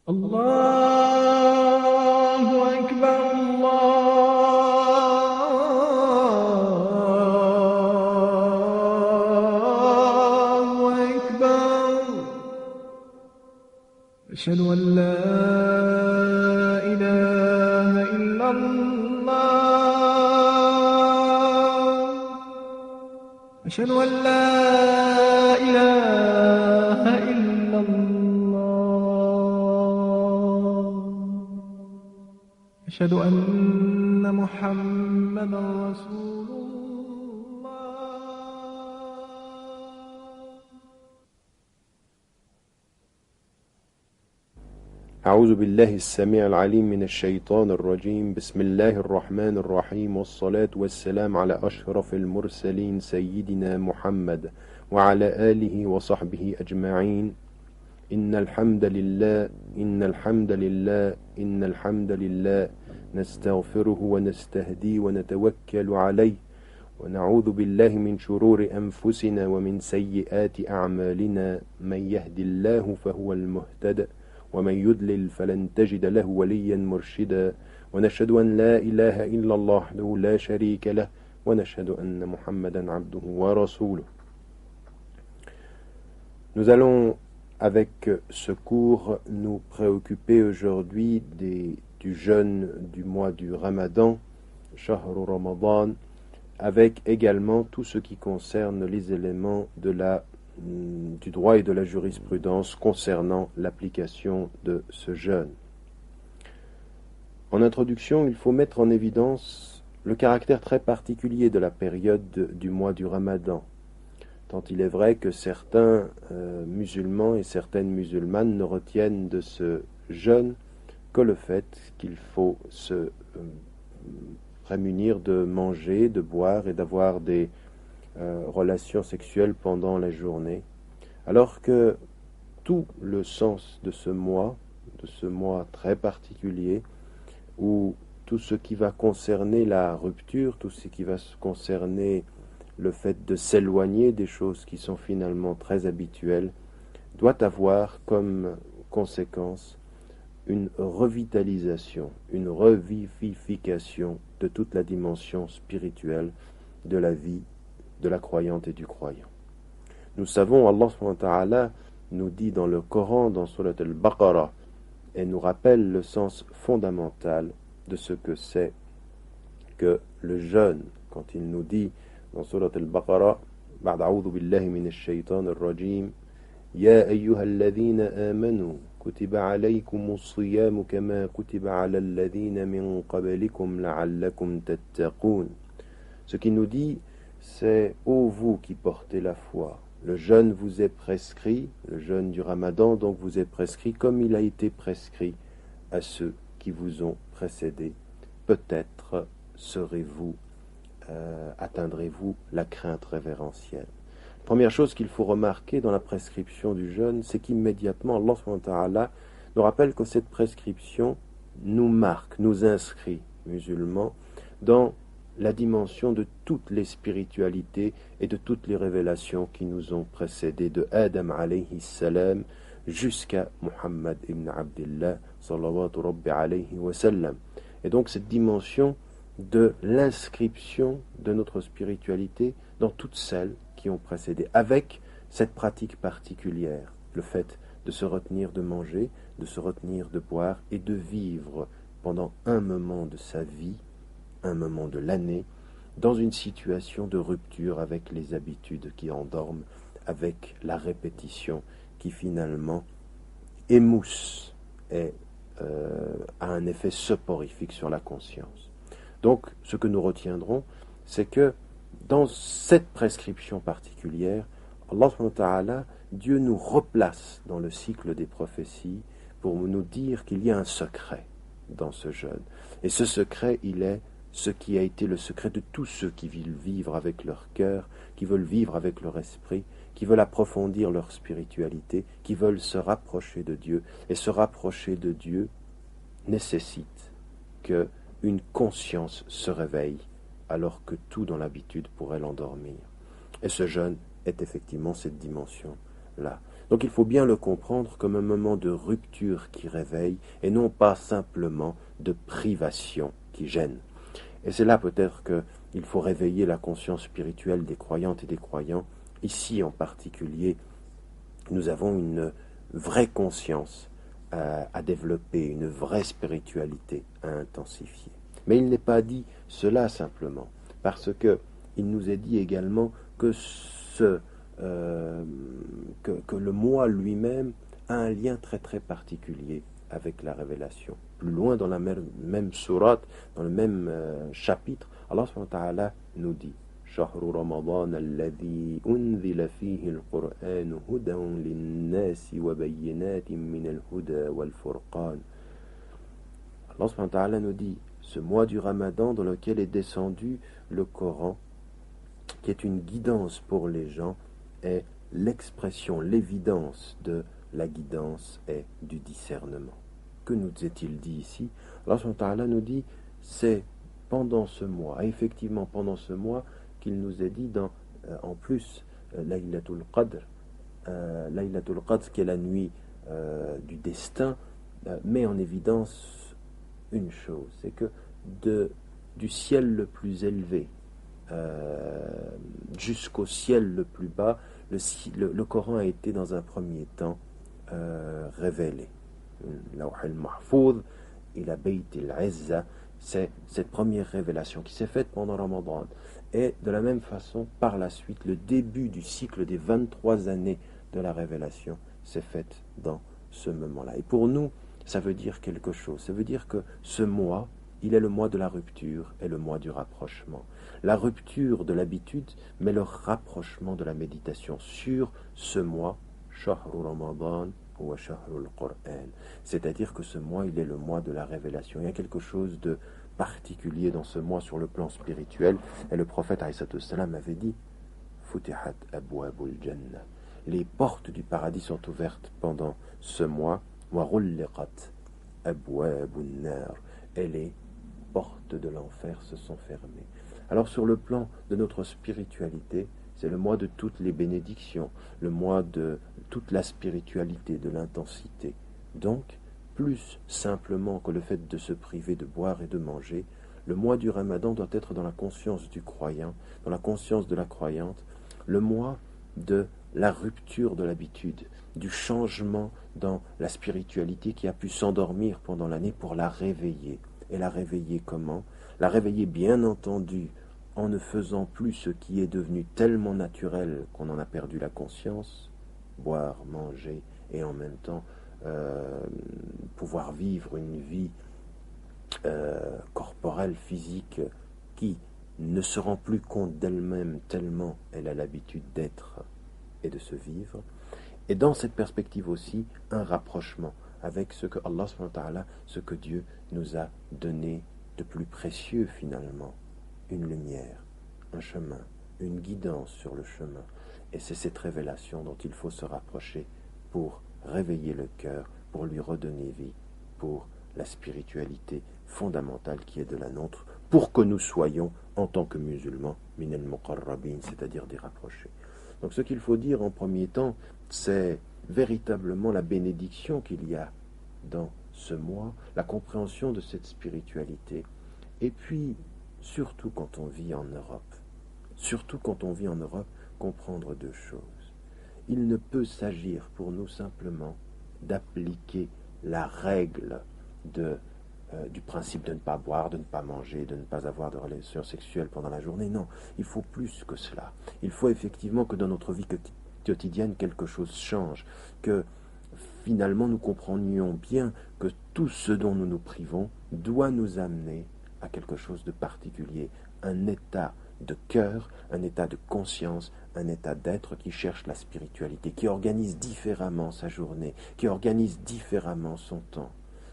الله أكبر الله أكبر أشهد أن لا إله إلا الله أشهد أن لا إله إلا الله أشهد أن محمدا رسول الله. أعوذ بالله السميع العليم من الشيطان الرجيم. بسم الله الرحمن الرحيم، والصلاة والسلام على أشرف المرسلين سيدنا محمد وعلى آله وصحبه أجمعين. إن الحمد لله نستغفره ونستهديه ونتوكل عليه ونعوذ بالله من شرور أنفسنا ومن سيئات أعمالنا. من يهد الله فهو المهتد ومن يضلل فلن تجد له وليا مرشدا. ونشهد أن لا إله إلا الله وحده لا شريك له ونشهد أن محمدا عبده ورسوله. Nous allons avec ce cours nous préoccuper aujourd'hui du jeûne du mois du Ramadan, Shahru Ramadan, avec également tout ce qui concerne les éléments du droit et de la jurisprudence concernant l'application de ce jeûne. En introduction, il faut mettre en évidence le caractère très particulier de la période du mois du Ramadan. Tant il est vrai que certains musulmans et certaines musulmanes ne retiennent de ce jeûne que le fait qu'il faut se prémunir de manger, de boire et d'avoir des relations sexuelles pendant la journée, alors que tout le sens de ce mois très particulier, où tout ce qui va concerner la rupture, tout ce qui va concerner le fait de s'éloigner des choses qui sont finalement très habituelles, doit avoir comme conséquence une revitalisation, une revivification de toute la dimension spirituelle de la vie de la croyante et du croyant. Nous savons, Allah subhanahu wa ta'ala nous dit dans le Coran, dans Surat al-Baqarah, et nous rappelle le sens fondamental de ce que c'est que le jeûne, quand il nous dit dans Surat al-Baqarah, بعد أعوذ بالله من الشيطان الرجيم يا أيها الذين آمنوا كتب عليكم الصيام كما كتب على الذين من قبلكم لعلكم تتقون. Ce qui nous dit, c'est ô vous qui portez la foi, le jeûne vous est prescrit, le jeûne du Ramadan donc vous est prescrit comme il a été prescrit à ceux qui vous ont précédés. Peut-être atteindrez-vous la crainte révérentielle. Première chose qu'il faut remarquer dans la prescription du jeûne, c'est qu'immédiatement Allah subhanahu wa ta'ala nous rappelle que cette prescription nous marque, nous inscrit, musulmans, dans la dimension de toutes les spiritualités et de toutes les révélations qui nous ont précédés, de Adam alayhi salam jusqu'à Muhammad ibn Abdillah sallallahu rabbi alayhi wa sallam. Et donc cette dimension de l'inscription de notre spiritualité dans toutes celles qui ont précédé, avec cette pratique particulière, le fait de se retenir de manger, de se retenir de boire et de vivre pendant un moment de sa vie, un moment de l'année, dans une situation de rupture avec les habitudes qui endorment, avec la répétition qui finalement émousse et a un effet soporifique sur la conscience. Donc, ce que nous retiendrons, c'est que dans cette prescription particulière, Allah subhanahu wa ta'ala, Dieu nous replace dans le cycle des prophéties pour nous dire qu'il y a un secret dans ce jeûne. Et ce secret, il est ce qui a été le secret de tous ceux qui veulent vivre avec leur cœur, qui veulent vivre avec leur esprit, qui veulent approfondir leur spiritualité, qui veulent se rapprocher de Dieu. Et se rapprocher de Dieu nécessite qu'une conscience se réveille, alors que tout dans l'habitude pourrait l'endormir. Et ce jeûne est effectivement cette dimension-là. Donc il faut bien le comprendre comme un moment de rupture qui réveille et non pas simplement de privation qui gêne. Et c'est là peut-être qu'il faut réveiller la conscience spirituelle des croyantes et des croyants. Ici en particulier, nous avons une vraie conscience à développer, une vraie spiritualité à intensifier. Mais il n'est pas dit cela simplement, parce que il nous est dit également que que le moi lui-même a un lien très très particulier avec la révélation. Plus loin dans la même sourate, dans le même chapitre, Allah subhanahu wa ta'ala nous dit شهر رمضان الذي أنزل فيه القرآن هدى للناس وبينات من الهدى والفرقان. Allah subhanahu wa ta'ala nous dit ce mois du Ramadan dans lequel est descendu le Coran, qui est une guidance pour les gens, est l'expression, l'évidence de la guidance et du discernement. Que nous est-il dit ici? Allah subhanahu wa ta'ala nous dit c'est pendant ce mois, et effectivement pendant ce mois, qu'il nous est dit en plus Laylatul Qadr, Laylatul Qadr qui est la nuit du destin, met en évidence une chose, c'est que du ciel le plus élevé jusqu'au ciel le plus bas, le Coran a été dans un premier temps révélé. Lawh al-Mahfouz ila Bayt al-Izza, c'est cette première révélation qui s'est faite pendant Ramadan. Et de la même façon, par la suite, le début du cycle des 23 années de la révélation s'est fait dans ce moment-là. Et pour nous, ça veut dire quelque chose. Ça veut dire que ce mois, il est le mois de la rupture et le mois du rapprochement. La rupture de l'habitude, mais le rapprochement de la méditation sur ce mois, Shahru Ramadan wa Shahrul Qur'an. C'est-à-dire que ce mois, il est le mois de la révélation. Il y a quelque chose de particulier dans ce mois sur le plan spirituel. Et le prophète alayhi salam avait dit Futihat abwabul jannah. Les portes du paradis sont ouvertes pendant ce mois. Wa ghulliqat abwabun nar. Et les portes de l'enfer se sont fermées. Alors sur le plan de notre spiritualité, c'est le mois de toutes les bénédictions, le mois de toute la spiritualité, de l'intensité. Donc, plus simplement que le fait de se priver de boire et de manger, le mois du Ramadan doit être dans la conscience du croyant, dans la conscience de la croyante, le mois de la rupture de l'habitude, du changement dans la spiritualité qui a pu s'endormir pendant l'année pour la réveiller. Et la réveiller comment? La réveiller bien entendu en ne faisant plus ce qui est devenu tellement naturel qu'on en a perdu la conscience, boire, manger et en même temps pouvoir vivre une vie corporelle, physique, qui ne se rend plus compte d'elle-même tellement elle a l'habitude d'être et de se vivre. Et dans cette perspective aussi, un rapprochement avec ce que Allah subhanahu wa ta'ala, ce que Dieu nous a donné de plus précieux finalement, une lumière, un chemin, une guidance sur le chemin. Et c'est cette révélation dont il faut se rapprocher pour réveiller le cœur, pour lui redonner vie, pour la spiritualité fondamentale qui est de la nôtre, pour que nous soyons, en tant que musulmans, min al-muqarrabin, c'est-à-dire des rapprochés. Donc ce qu'il faut dire en premier temps, c'est véritablement la bénédiction qu'il y a dans ce mois, la compréhension de cette spiritualité, et puis, surtout quand on vit en Europe, comprendre deux choses. Il ne peut s'agir pour nous simplement d'appliquer la règle du principe de ne pas boire, de ne pas manger, de ne pas avoir de relations sexuelles pendant la journée. Non, il faut plus que cela. Il faut effectivement que dans notre vie quotidienne, quelque chose change, que finalement nous comprenions bien que tout ce dont nous nous privons doit nous amener à quelque chose de particulier, un état de cœur, un état de conscience, un état d'être qui cherche la spiritualité, qui organise différemment sa journée, qui organise différemment son temps,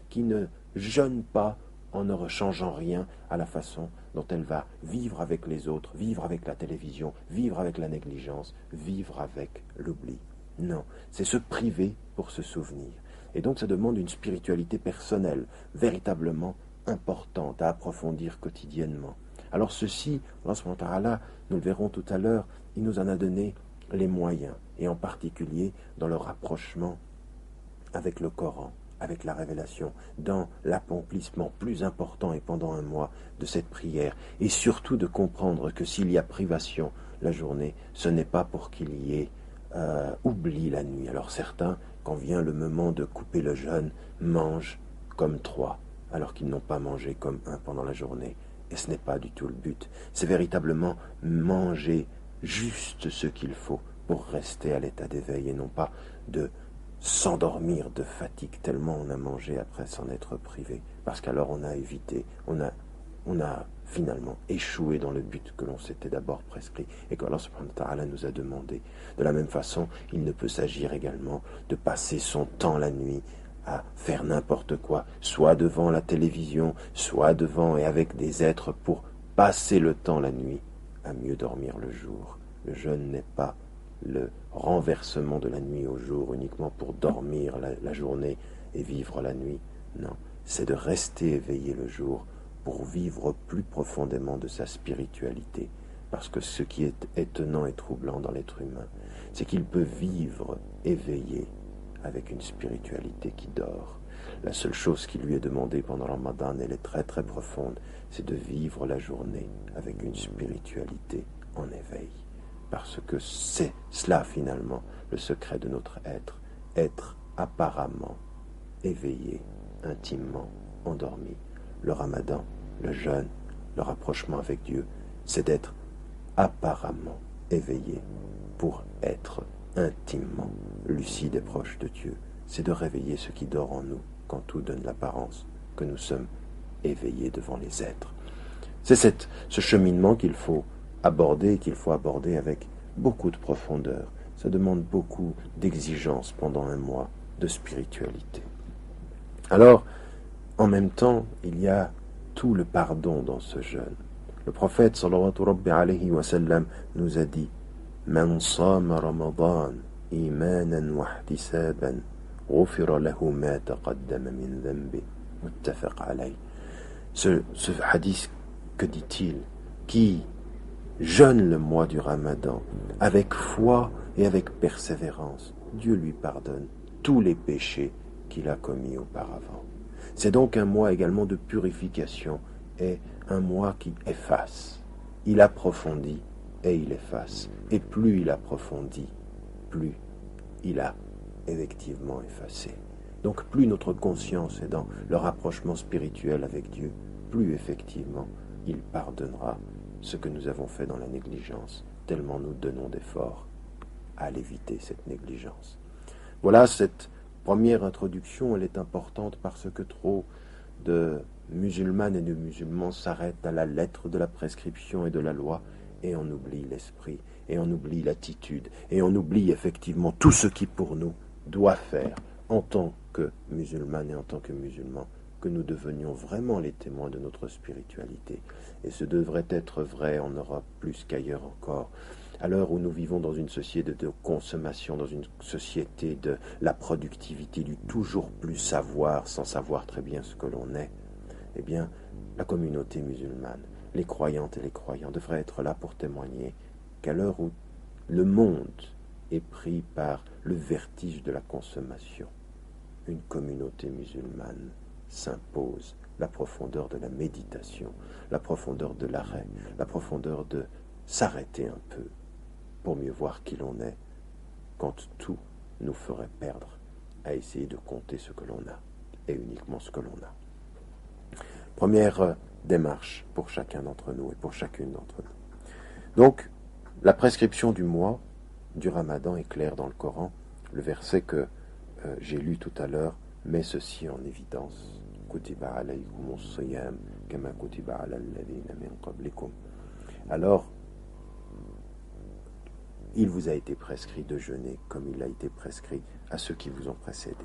qui ne jeûne pas en ne rechangeant rien à la façon dont elle va vivre avec les autres, vivre avec la télévision, vivre avec la négligence, vivre avec l'oubli. Non, c'est se priver pour se souvenir. Et donc ça demande une spiritualité personnelle, véritablement importante à approfondir quotidiennement. Alors ceci, Allah subhanahu wa ta'ala, nous le verrons tout à l'heure, il nous en a donné les moyens. et en particulier dans le rapprochement avec le Coran, avec la révélation, dans l'accomplissement plus important et pendant un mois de cette prière, et surtout de comprendre que s'il y a privation la journée, ce n'est pas pour qu'il y ait oubli la nuit. Alors certains, quand vient le moment de couper le jeûne, mangent comme trois, alors qu'ils n'ont pas mangé comme un pendant la journée. Et ce n'est pas du tout le but. C'est véritablement manger juste ce qu'il faut pour rester à l'état d'éveil et non pas de s'endormir de fatigue tellement on a mangé après s'en être privé. Parce qu'alors on a évité, on a finalement échoué dans le but que l'on s'était d'abord prescrit et que Allah subhanahu wa ta'ala nous a demandé. De la même façon, il ne peut s'agir également de passer son temps la nuit à faire n'importe quoi, soit devant la télévision, soit devant et avec des êtres pour passer le temps la nuit, à mieux dormir le jour. Le jeûne n'est pas le renversement de la nuit au jour uniquement pour dormir la journée et vivre la nuit. Non, c'est de rester éveillé le jour pour vivre plus profondément de sa spiritualité. Parce que ce qui est étonnant et troublant dans l'être humain, c'est qu'il peut vivre éveillé avec une spiritualité qui dort. La seule chose qui lui est demandée pendant le Ramadan, elle est très très profonde, c'est de vivre la journée avec une spiritualité en éveil. Parce que c'est cela finalement le secret de notre être apparemment éveillé, intimement endormi. Le Ramadan, le jeûne, le rapprochement avec Dieu, c'est d'être apparemment éveillé pour être intimement lucide et proche de Dieu. C'est de réveiller ce qui dort en nous quand tout donne l'apparence que nous sommes éveillés devant les êtres. C'est ce cheminement qu'il faut aborder avec beaucoup de profondeur. Ça demande beaucoup d'exigence pendant un mois de spiritualité. Alors, en même temps, il y a tout le pardon dans ce jeûne. Le prophète sallallahu alayhi wa sallam nous a dit Man sama Ramadan imanan wa ihtisaban ghufira lahu ma taqaddama min dhanbi muttafaq alayh. Ce hadith, que dit-il? Qui jeûne le mois du Ramadan avec foi et avec persévérance, Dieu lui pardonne tous les péchés qu'il a commis auparavant. C'est donc un mois également de purification et un mois qui efface. Il approfondit et il efface. Et plus il approfondit, plus il a effectivement effacé. Donc plus notre conscience est dans le rapprochement spirituel avec Dieu, plus effectivement il pardonnera ce que nous avons fait dans la négligence, tellement nous donnons d'efforts à l'éviter, cette négligence. Voilà, cette première introduction, elle est importante parce que trop de musulmanes et de musulmans s'arrêtent à la lettre de la prescription et de la loi, et on oublie l'esprit, et on oublie l'attitude, et on oublie effectivement tout ce qui pour nous doit faire, en tant que musulmanes et en tant que musulmans, que nous devenions vraiment les témoins de notre spiritualité. Et ce devrait être vrai en Europe plus qu'ailleurs encore. À l'heure où nous vivons dans une société de consommation, dans une société de la productivité, du toujours plus savoir sans savoir très bien ce que l'on est, eh bien, la communauté musulmane, les croyantes et les croyants devraient être là pour témoigner qu'à l'heure où le monde est pris par le vertige de la consommation, une communauté musulmane s'impose la profondeur de la méditation, la profondeur de l'arrêt, la profondeur de s'arrêter un peu pour mieux voir qui l'on est quand tout nous ferait perdre à essayer de compter ce que l'on a et uniquement ce que l'on a. Première démarche pour chacun d'entre nous et pour chacune d'entre nous. Donc, la prescription du mois du Ramadan est claire dans le Coran. Le verset que j'ai lu tout à l'heure met ceci en évidence. Alors, il vous a été prescrit de jeûner comme il a été prescrit à ceux qui vous ont précédé.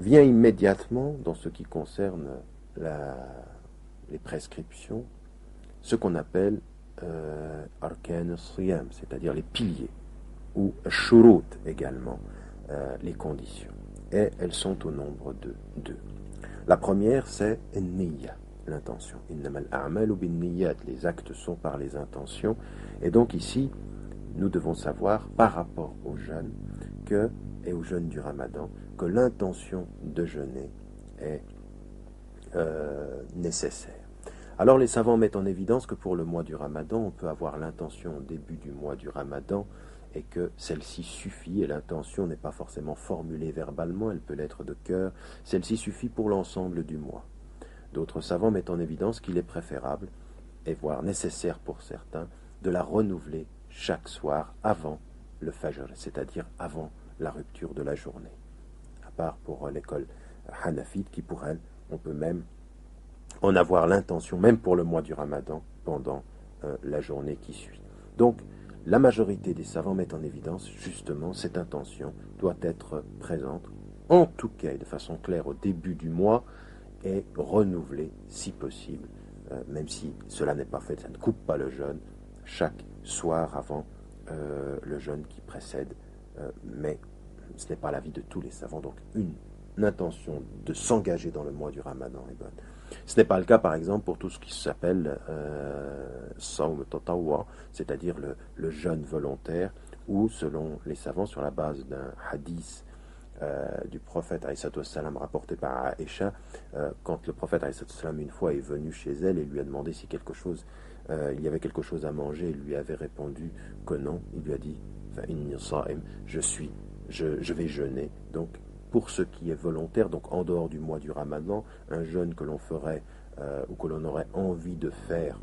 Vient immédiatement, dans ce qui concerne les prescriptions, ce qu'on appelle arkan al-siyam, c'est-à-dire les piliers, ou shurut également, les conditions. Et elles sont au nombre de deux. La première, c'est niyya, l'intention. Innamal a'malu bin niyyat, les actes sont par les intentions. Et donc ici, nous devons savoir par rapport au jeûne et au jeûne du Ramadan que l'intention de jeûner est nécessaire. Alors les savants mettent en évidence que pour le mois du Ramadan, on peut avoir l'intention au début du mois du Ramadan et que celle-ci suffit, et l'intention n'est pas forcément formulée verbalement, elle peut l'être de cœur, celle-ci suffit pour l'ensemble du mois. D'autres savants mettent en évidence qu'il est préférable, et voire nécessaire pour certains, de la renouveler chaque soir avant le Fajr, c'est-à-dire avant la rupture de la journée. À part pour l'école Hanafite qui, pour elle, on peut même en avoir l'intention, même pour le mois du Ramadan, pendant la journée qui suit. Donc, la majorité des savants mettent en évidence, justement, cette intention doit être présente, en tout cas, et de façon claire, au début du mois, et renouvelée, si possible, même si cela n'est pas fait, ça ne coupe pas le jeûne, chaque soir avant le jeûne qui précède, mais ce n'est pas l'avis de tous les savants, donc une intention de s'engager dans le mois du Ramadan est bonne. Ce n'est pas le cas, par exemple, pour tout ce qui s'appelle Sawm Tatawwa, c'est-à-dire le jeûne volontaire, où, selon les savants, sur la base d'un hadith du prophète alayhi salam rapporté par Aïcha, quand le prophète alayhi salam une fois est venu chez elle et lui a demandé si il y avait quelque chose à manger, il lui avait répondu que non. Il lui a dit je vais jeûner. Donc pour ce qui est volontaire, donc en dehors du mois du Ramadan, un jeûne que l'on ferait ou que l'on aurait envie de faire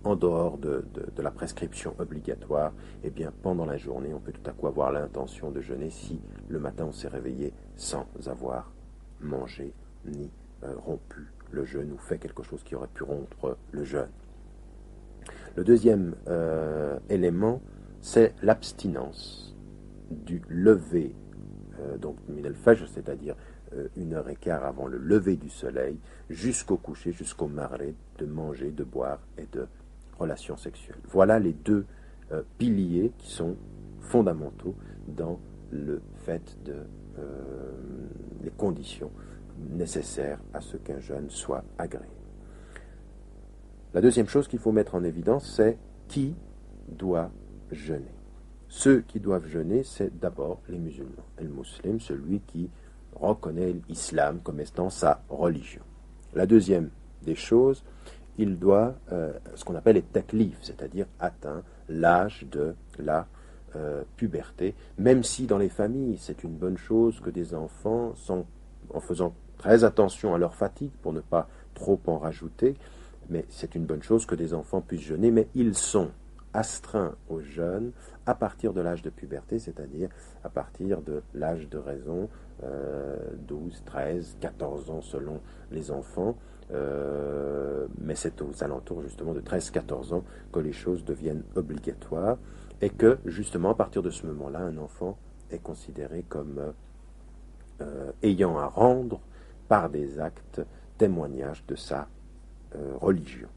en dehors de la prescription obligatoire, eh bien pendant la journée, on peut tout à coup avoir l'intention de jeûner si le matin on s'est réveillé sans avoir mangé ni rompu le jeûne ou fait quelque chose qui aurait pu rompre le jeûne. Le deuxième élément, c'est l'abstinence du lever, donc min al-fajr, c'est-à-dire 1h15 avant le lever du soleil, jusqu'au coucher, jusqu'au marée, de manger, de boire et de relations sexuelles. Voilà les deux piliers qui sont fondamentaux dans le fait les conditions nécessaires à ce qu'un jeûne soit agréé. La deuxième chose qu'il faut mettre en évidence, c'est qui doit jeûner. Ceux qui doivent jeûner, c'est d'abord les musulmans. Et le musulman, celui qui reconnaît l'islam comme étant sa religion. La deuxième des choses, il doit ce qu'on appelle les taklif, c'est-à-dire atteint l'âge de la puberté, même si dans les familles, c'est une bonne chose que des enfants, en faisant très attention à leur fatigue pour ne pas trop en rajouter, mais c'est une bonne chose que des enfants puissent jeûner, mais ils sont astreints au jeûne à partir de l'âge de puberté, c'est-à-dire à partir de l'âge de raison, 12, 13, 14 ans selon les enfants, mais c'est aux alentours justement de 13-14 ans que les choses deviennent obligatoires, et que justement à partir de ce moment-là, un enfant est considéré comme ayant à rendre par des actes témoignage de sa religion.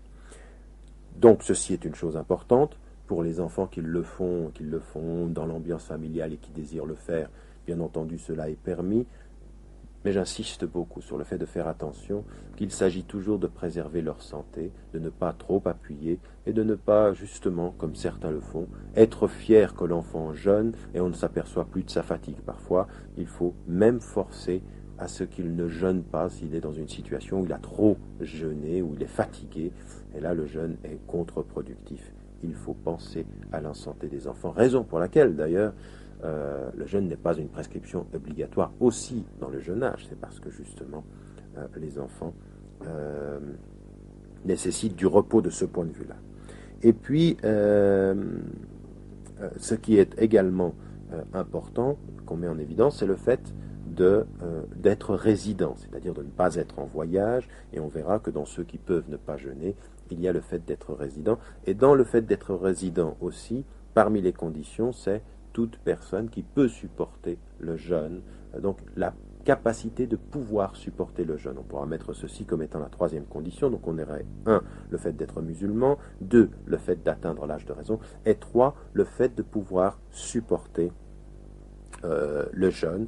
Donc ceci est une chose importante pour les enfants qui le font dans l'ambiance familiale et qui désirent le faire. Bien entendu, cela est permis, mais j'insiste beaucoup sur le fait de faire attention qu'il s'agit toujours de préserver leur santé, de ne pas trop appuyer et de ne pas, justement, comme certains le font, être fier que l'enfant jeûne et on ne s'aperçoit plus de sa fatigue. Parfois, il faut même forcer à ce qu'il ne jeûne pas s'il est dans une situation où il a trop jeûné, où il est fatigué. Et là, le jeûne est contre-productif. Il faut penser à la santé des enfants. Raison pour laquelle, d'ailleurs, le jeûne n'est pas une prescription obligatoire aussi dans le jeune âge. C'est parce que, justement, les enfants nécessitent du repos de ce point de vue-là. Et puis, ce qui est également important, qu'on met en évidence, c'est le fait d'être résident, c'est-à-dire de ne pas être en voyage, et on verra que dans ceux qui peuvent ne pas jeûner, il y a le fait d'être résident, et dans le fait d'être résident aussi, parmi les conditions, c'est toute personne qui peut supporter le jeûne, donc la capacité de pouvoir supporter le jeûne. On pourra mettre ceci comme étant la troisième condition, donc on aurait 1, le fait d'être musulman, 2, le fait d'atteindre l'âge de raison, et 3, le fait de pouvoir supporter le jeûne.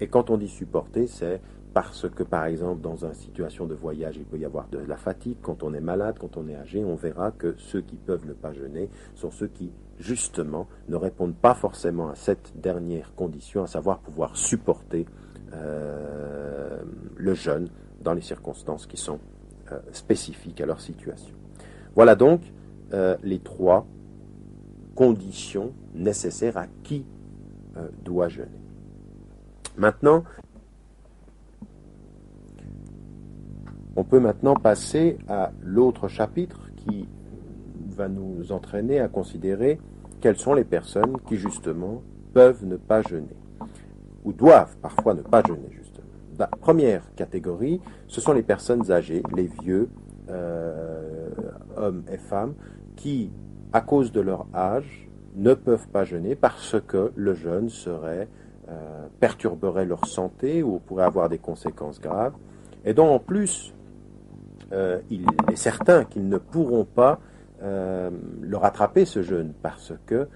Et quand on dit supporter, c'est parce que, par exemple, dans une situation de voyage, il peut y avoir de la fatigue. Quand on est malade, quand on est âgé, on verra que ceux qui peuvent ne pas jeûner sont ceux qui, justement, ne répondent pas forcément à cette dernière condition, à savoir pouvoir supporter le jeûne dans les circonstances qui sont spécifiques à leur situation. Voilà donc les 3 conditions nécessaires à qui doit jeûner. Maintenant, on peut maintenant passer à l'autre chapitre qui va nous entraîner à considérer quelles sont les personnes qui justement peuvent ne pas jeûner ou doivent parfois ne pas jeûner justement. La première catégorie, ce sont les personnes âgées, les vieux, hommes et femmes, qui, à cause de leur âge, ne peuvent pas jeûner parce que le jeûne perturberait leur santé ou pourrait avoir des conséquences graves, et dont en plus, il est certain qu'ils ne pourront pas le rattraper ce jeûne parce que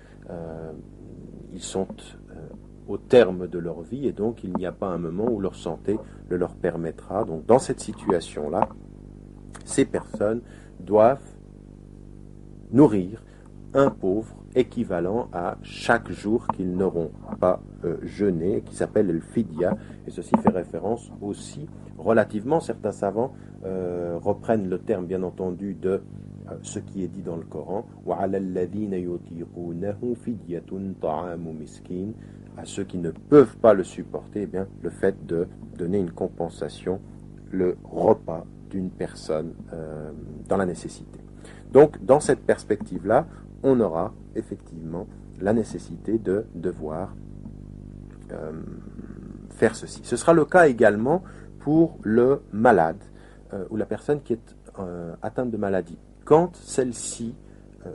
ils sont au terme de leur vie et donc il n'y a pas un moment où leur santé le leur permettra. Donc dans cette situation-là, ces personnes doivent nourrir un pauvre équivalent à chaque jour qu'ils n'auront pas jeûné, qui s'appelle le fidya, et ceci fait référence aussi relativement, certains savants reprennent le terme bien entendu de ce qui est dit dans le Coran, à ceux qui ne peuvent pas le supporter, eh bien, le fait de donner une compensation, le repas d'une personne dans la nécessité. Donc, dans cette perspective-là, on aura effectivement la nécessité de devoir faire ceci. Ce sera le cas également pour le malade ou la personne qui est atteinte de maladie. Quand celle-ci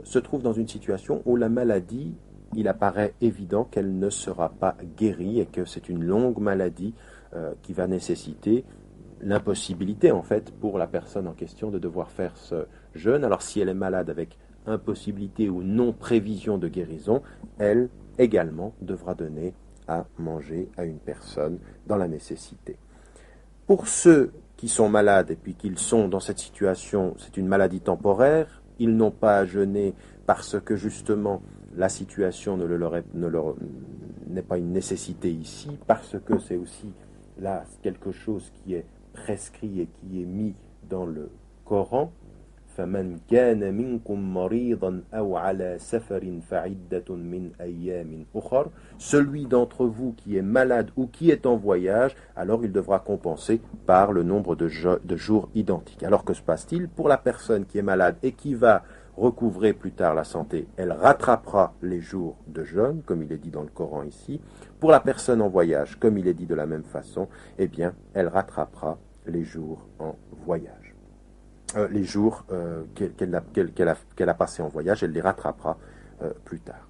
se trouve dans une situation où la maladie, il apparaît évident qu'elle ne sera pas guérie et que c'est une longue maladie qui va nécessiter l'impossibilité en fait pour la personne en question de devoir faire ce jeûne. Alors si elle est malade avec impossibilité ou non prévision de guérison, elle également devra donner à manger à une personne dans la nécessité. Pour ceux qui sont malades et puis qu'ils sont dans cette situation, c'est une maladie temporaire, ils n'ont pas à jeûner parce que justement la situation n'est pas une nécessité ici, parce que c'est aussi là quelque chose qui est prescrit et qui est mis dans le Coran. فَمَنْ كَانَ مِنْكُمْ مَرِيضًا أَوْ عَلَى سَفَرٍ فَعِدَّةٌ مِنْ أَيَّامٍ أُخَرَ. Celui d'entre vous qui est malade ou qui est en voyage, alors il devra compenser par le nombre de jours identiques. Alors que se passe-t-il pour la personne qui est malade et qui va recouvrer plus tard la santé? Elle rattrapera les jours de jeûne, comme il est dit dans le Coran ici. Pour la personne en voyage, comme il est dit de la même façon, eh bien, elle rattrapera les jours en voyage. Les jours qu'elle a passés en voyage, elle les rattrapera plus tard.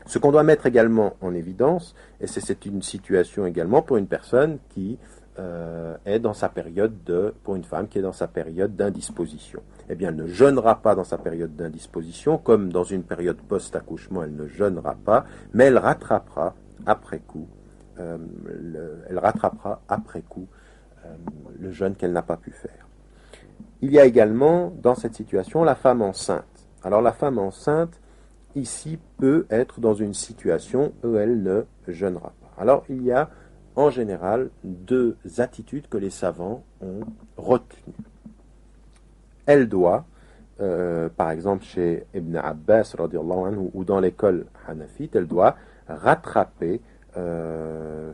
Ce qu'on doit mettre également en évidence, et c'est une situation également pour une personne qui est dans sa période pour une femme qui est dans sa période d'indisposition. Eh bien, elle ne jeûnera pas dans sa période d'indisposition, comme dans une période post-accouchement, elle ne jeûnera pas, mais elle rattrapera après coup, le jeûne qu'elle n'a pas pu faire. Il y a également, dans cette situation, la femme enceinte. Alors, la femme enceinte, ici, peut être dans une situation où elle ne jeûnera pas. Alors, il y a, en général, 2 attitudes que les savants ont retenues. Elle doit, par exemple, chez Ibn Abbas, radiallahu anhu, ou dans l'école hanafite, elle doit rattraper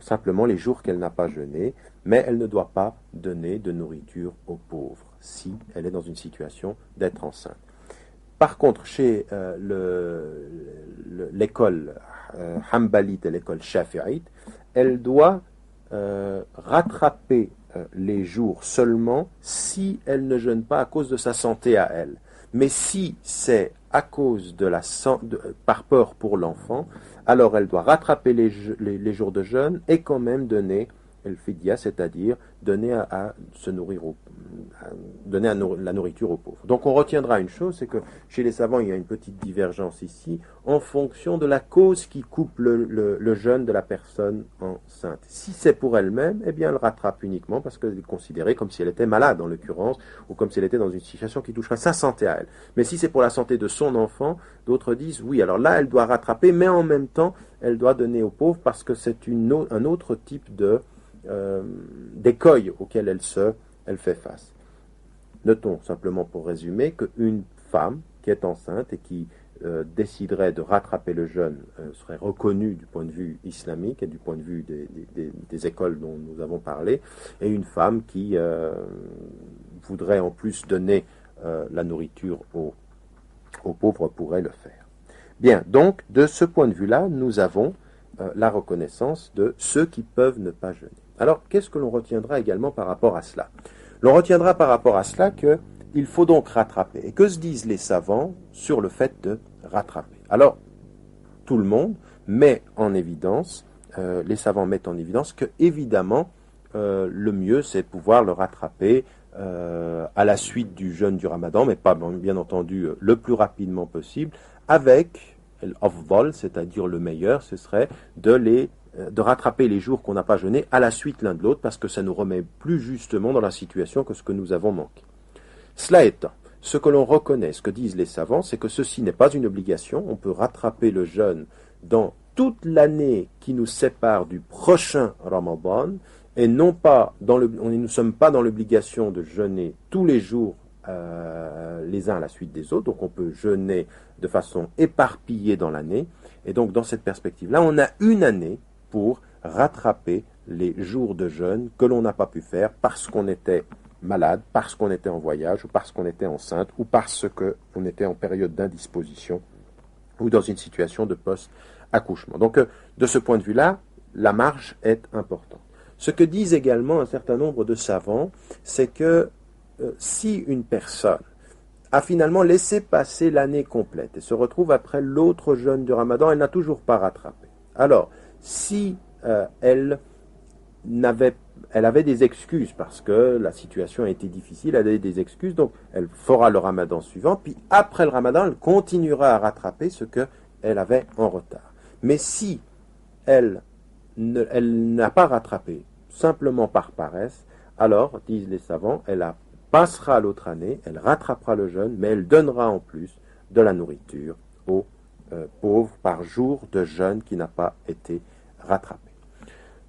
simplement les jours qu'elle n'a pas jeûné, mais elle ne doit pas donner de nourriture aux pauvres si elle est dans une situation d'être enceinte. Par contre, chez l'école hanbalite et l'école shafi'ite, elle doit rattraper les jours seulement si elle ne jeûne pas à cause de sa santé à elle. Mais si c'est à cause par peur pour l'enfant, alors elle doit rattraper les jours de jeûne et quand même donner el-fidya, c'est-à-dire donner à se nourrir donner la nourriture aux pauvres. Donc on retiendra une chose, c'est que chez les savants, il y a une petite divergence ici en fonction de la cause qui coupe le jeûne de la personne enceinte. Si c'est pour elle-même, eh bien elle rattrape uniquement parce qu'elle est considérée comme si elle était malade en l'occurrence, ou comme si elle était dans une situation qui toucherait sa santé à elle. Mais si c'est pour la santé de son enfant, d'autres disent oui, alors là elle doit rattraper, mais en même temps elle doit donner aux pauvres parce que c'est un autre type d'écueil auquel elle fait face. Notons simplement pour résumer qu'une femme qui est enceinte et qui déciderait de rattraper le jeûne serait reconnue du point de vue islamique et du point de vue des écoles dont nous avons parlé, et une femme qui voudrait en plus donner la nourriture aux pauvres pourrait le faire. Bien, donc de ce point de vue-là, nous avons la reconnaissance de ceux qui peuvent ne pas jeûner. Alors, qu'est-ce que l'on retiendra également par rapport à cela ? L'on retiendra par rapport à cela qu'il faut donc rattraper. Et que se disent les savants sur le fait de rattraper ? Alors, tout le monde met en évidence, les savants mettent en évidence que, évidemment, le mieux, c'est de pouvoir le rattraper à la suite du jeûne du Ramadan, mais pas, bien entendu, le plus rapidement possible, avec l'afdal, c'est-à-dire le meilleur, ce serait de rattraper les jours qu'on n'a pas jeûné à la suite l'un de l'autre, parce que ça nous remet plus justement dans la situation que ce que nous avons manqué. Cela étant, ce que l'on reconnaît, ce que disent les savants, c'est que ceci n'est pas une obligation. On peut rattraper le jeûne dans toute l'année qui nous sépare du prochain Ramadan, et non pas nous ne sommes pas dans l'obligation de jeûner tous les jours les uns à la suite des autres, donc on peut jeûner de façon éparpillée dans l'année, et donc dans cette perspective-là, on a une année pour rattraper les jours de jeûne que l'on n'a pas pu faire parce qu'on était malade, parce qu'on était en voyage, ou parce qu'on était enceinte, ou parce qu'on était en période d'indisposition, ou dans une situation de post-accouchement. Donc, de ce point de vue-là, la marge est importante. Ce que disent également un certain nombre de savants, c'est que si une personne a finalement laissé passer l'année complète et se retrouve après l'autre jeûne du Ramadan, elle n'a toujours pas rattrapé. Alors, si elle avait des excuses parce que la situation a été difficile, elle avait des excuses, donc elle fera le Ramadan suivant, puis après le Ramadan, elle continuera à rattraper ce qu'elle avait en retard. Mais si elle n'a pas rattrapé, simplement par paresse, alors, disent les savants, elle passera l'autre année, elle rattrapera le jeûne, mais elle donnera en plus de la nourriture aux pauvres par jour de jeûne qui n'a pas été rattrapé.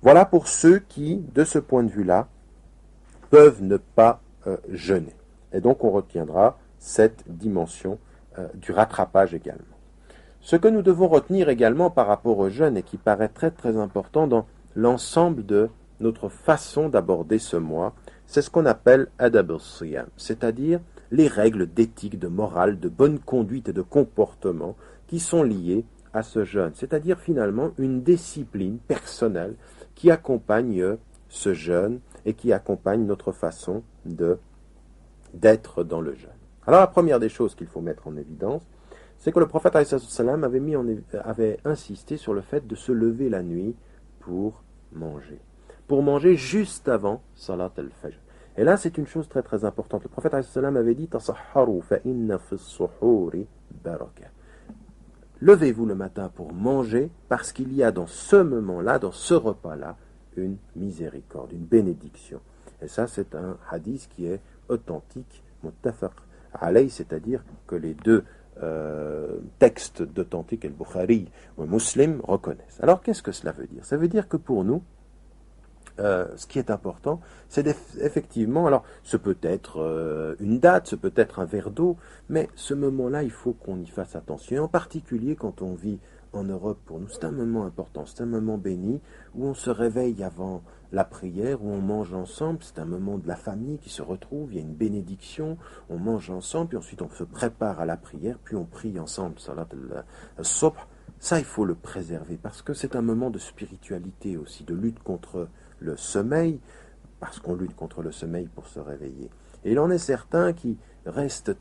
Voilà pour ceux qui, de ce point de vue-là, peuvent ne pas jeûner. Et donc on retiendra cette dimension du rattrapage également. Ce que nous devons retenir également par rapport au jeûne et qui paraît très très important dans l'ensemble de notre façon d'aborder ce mois, c'est ce qu'on appelle adab al-siyam, c'est-à-dire les règles d'éthique, de morale, de bonne conduite et de comportement qui sont liées à ce jeûne, c'est-à-dire finalement une discipline personnelle qui accompagne ce jeûne et qui accompagne notre façon d'être dans le jeûne. Alors la première des choses qu'il faut mettre en évidence, c'est que le prophète avait insisté sur le fait de se lever la nuit pour manger juste avant Salat al-Fajr. Et là, c'est une chose très très importante. Le prophète avait dit « Tasahharu fa inna fi s-suhuri baraka » Levez-vous le matin pour manger, parce qu'il y a dans ce moment-là, dans ce repas-là, une miséricorde, une bénédiction. Et ça, c'est un hadith qui est authentique, muttafaq alayh, c'est-à-dire que les deux textes d'authentique, al-Bukhari ou Muslim, reconnaissent. Alors, qu'est-ce que cela veut dire ? Ça veut dire que pour nous, ce qui est important, c'est effectivement, alors ce peut être une date, ce peut être un verre d'eau, mais ce moment-là, il faut qu'on y fasse attention. Et en particulier quand on vit en Europe, pour nous, c'est un moment important, c'est un moment béni, où on se réveille avant la prière, où on mange ensemble, c'est un moment de la famille qui se retrouve, il y a une bénédiction, on mange ensemble, puis ensuite on se prépare à la prière, puis on prie ensemble, salat al-subh. Ça, il faut le préserver, parce que c'est un moment de spiritualité aussi, de lutte contre le sommeil, parce qu'on lutte contre le sommeil pour se réveiller. Et il en est certains qui restent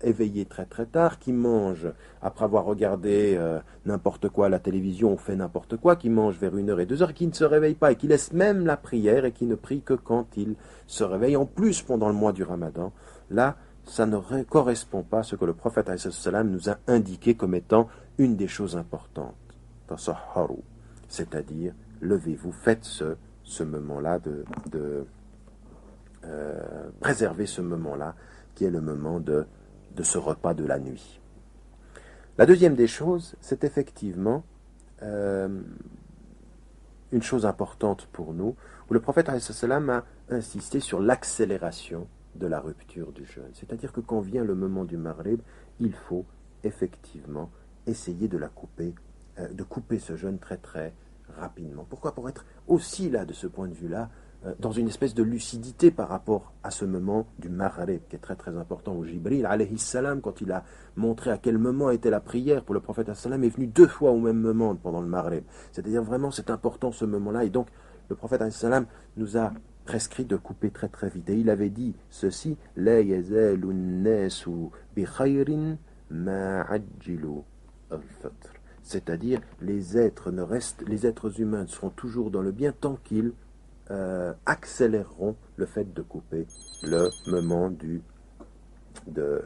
éveillés très très tard, qui mangent après avoir regardé n'importe quoi à la télévision ou fait n'importe quoi, qui mangent vers 1h et 2h, et qui ne se réveillent pas, et qui laissent même la prière, et qui ne prient que quand ils se réveillent, en plus pendant le mois du Ramadan. Là, ça ne correspond pas à ce que le prophète ﷺ nous a indiqué comme étant une des choses importantes. Tasahharu, c'est-à-dire, levez-vous, faites ce moment-là préserver ce moment-là, qui est le moment de ce repas de la nuit. La deuxième des choses, c'est effectivement une chose importante pour nous, où le prophète ﷺ a insisté sur l'accélération de la rupture du jeûne. C'est-à-dire que quand vient le moment du Maghrib, il faut effectivement essayer de couper ce jeûne très très rapidement. Pourquoi ? Pour être aussi là, de ce point de vue-là, dans une espèce de lucidité par rapport à ce moment du Maghrib, qui est très très important. Où Jibril, alayhi salam, quand il a montré à quel moment était la prière pour le prophète, est venu 2 fois au même moment pendant le Maghrib. C'est-à-dire vraiment c'est important ce moment-là. Et donc le prophète nous a prescrit de couper très très vite. Et il avait dit ceci, La yazalu nasu bi khayrin ma ajjilu al-fitr. C'est-à-dire les êtres humains seront toujours dans le bien tant qu'ils accéléreront le fait de couper le moment le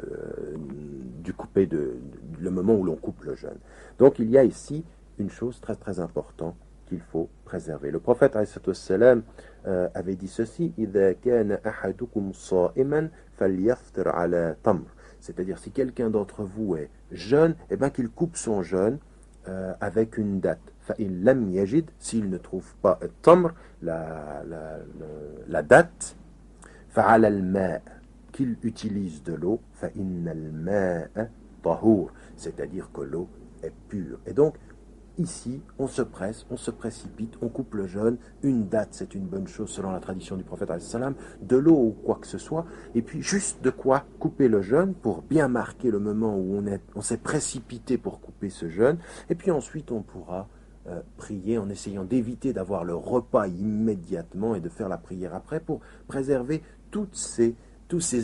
moment où l'on coupe le jeûne. Donc il y a ici une chose très très importante qu'il faut préserver. Le prophète avait dit ceci, إِذَا كَانَ أَحَدُكُمْ صَائِمًا فَلْيَفْطِرْ عَلَى تَمْرٍ. C'est-à-dire si quelqu'un d'entre vous est jeune, eh bien qu'il coupe son jeûne avec une date. فَإِنْ لَمْ يَجِدْ, s'il ne trouve pas tamr, la date, فَعَلَى الْمَاءِ, qu'il utilise de l'eau, فَإِنَّ الْمَاءَ طَهُورٌ, c'est-à-dire que l'eau est pure. Et donc, ici, on se presse, on se précipite, on coupe le jeûne, une date, c'est une bonne chose selon la tradition du prophète, de l'eau ou quoi que ce soit, et puis juste de quoi couper le jeûne pour bien marquer le moment où on s'est précipité pour couper ce jeûne, et puis ensuite on pourra prier en essayant d'éviter d'avoir le repas immédiatement et de faire la prière après pour préserver tous ces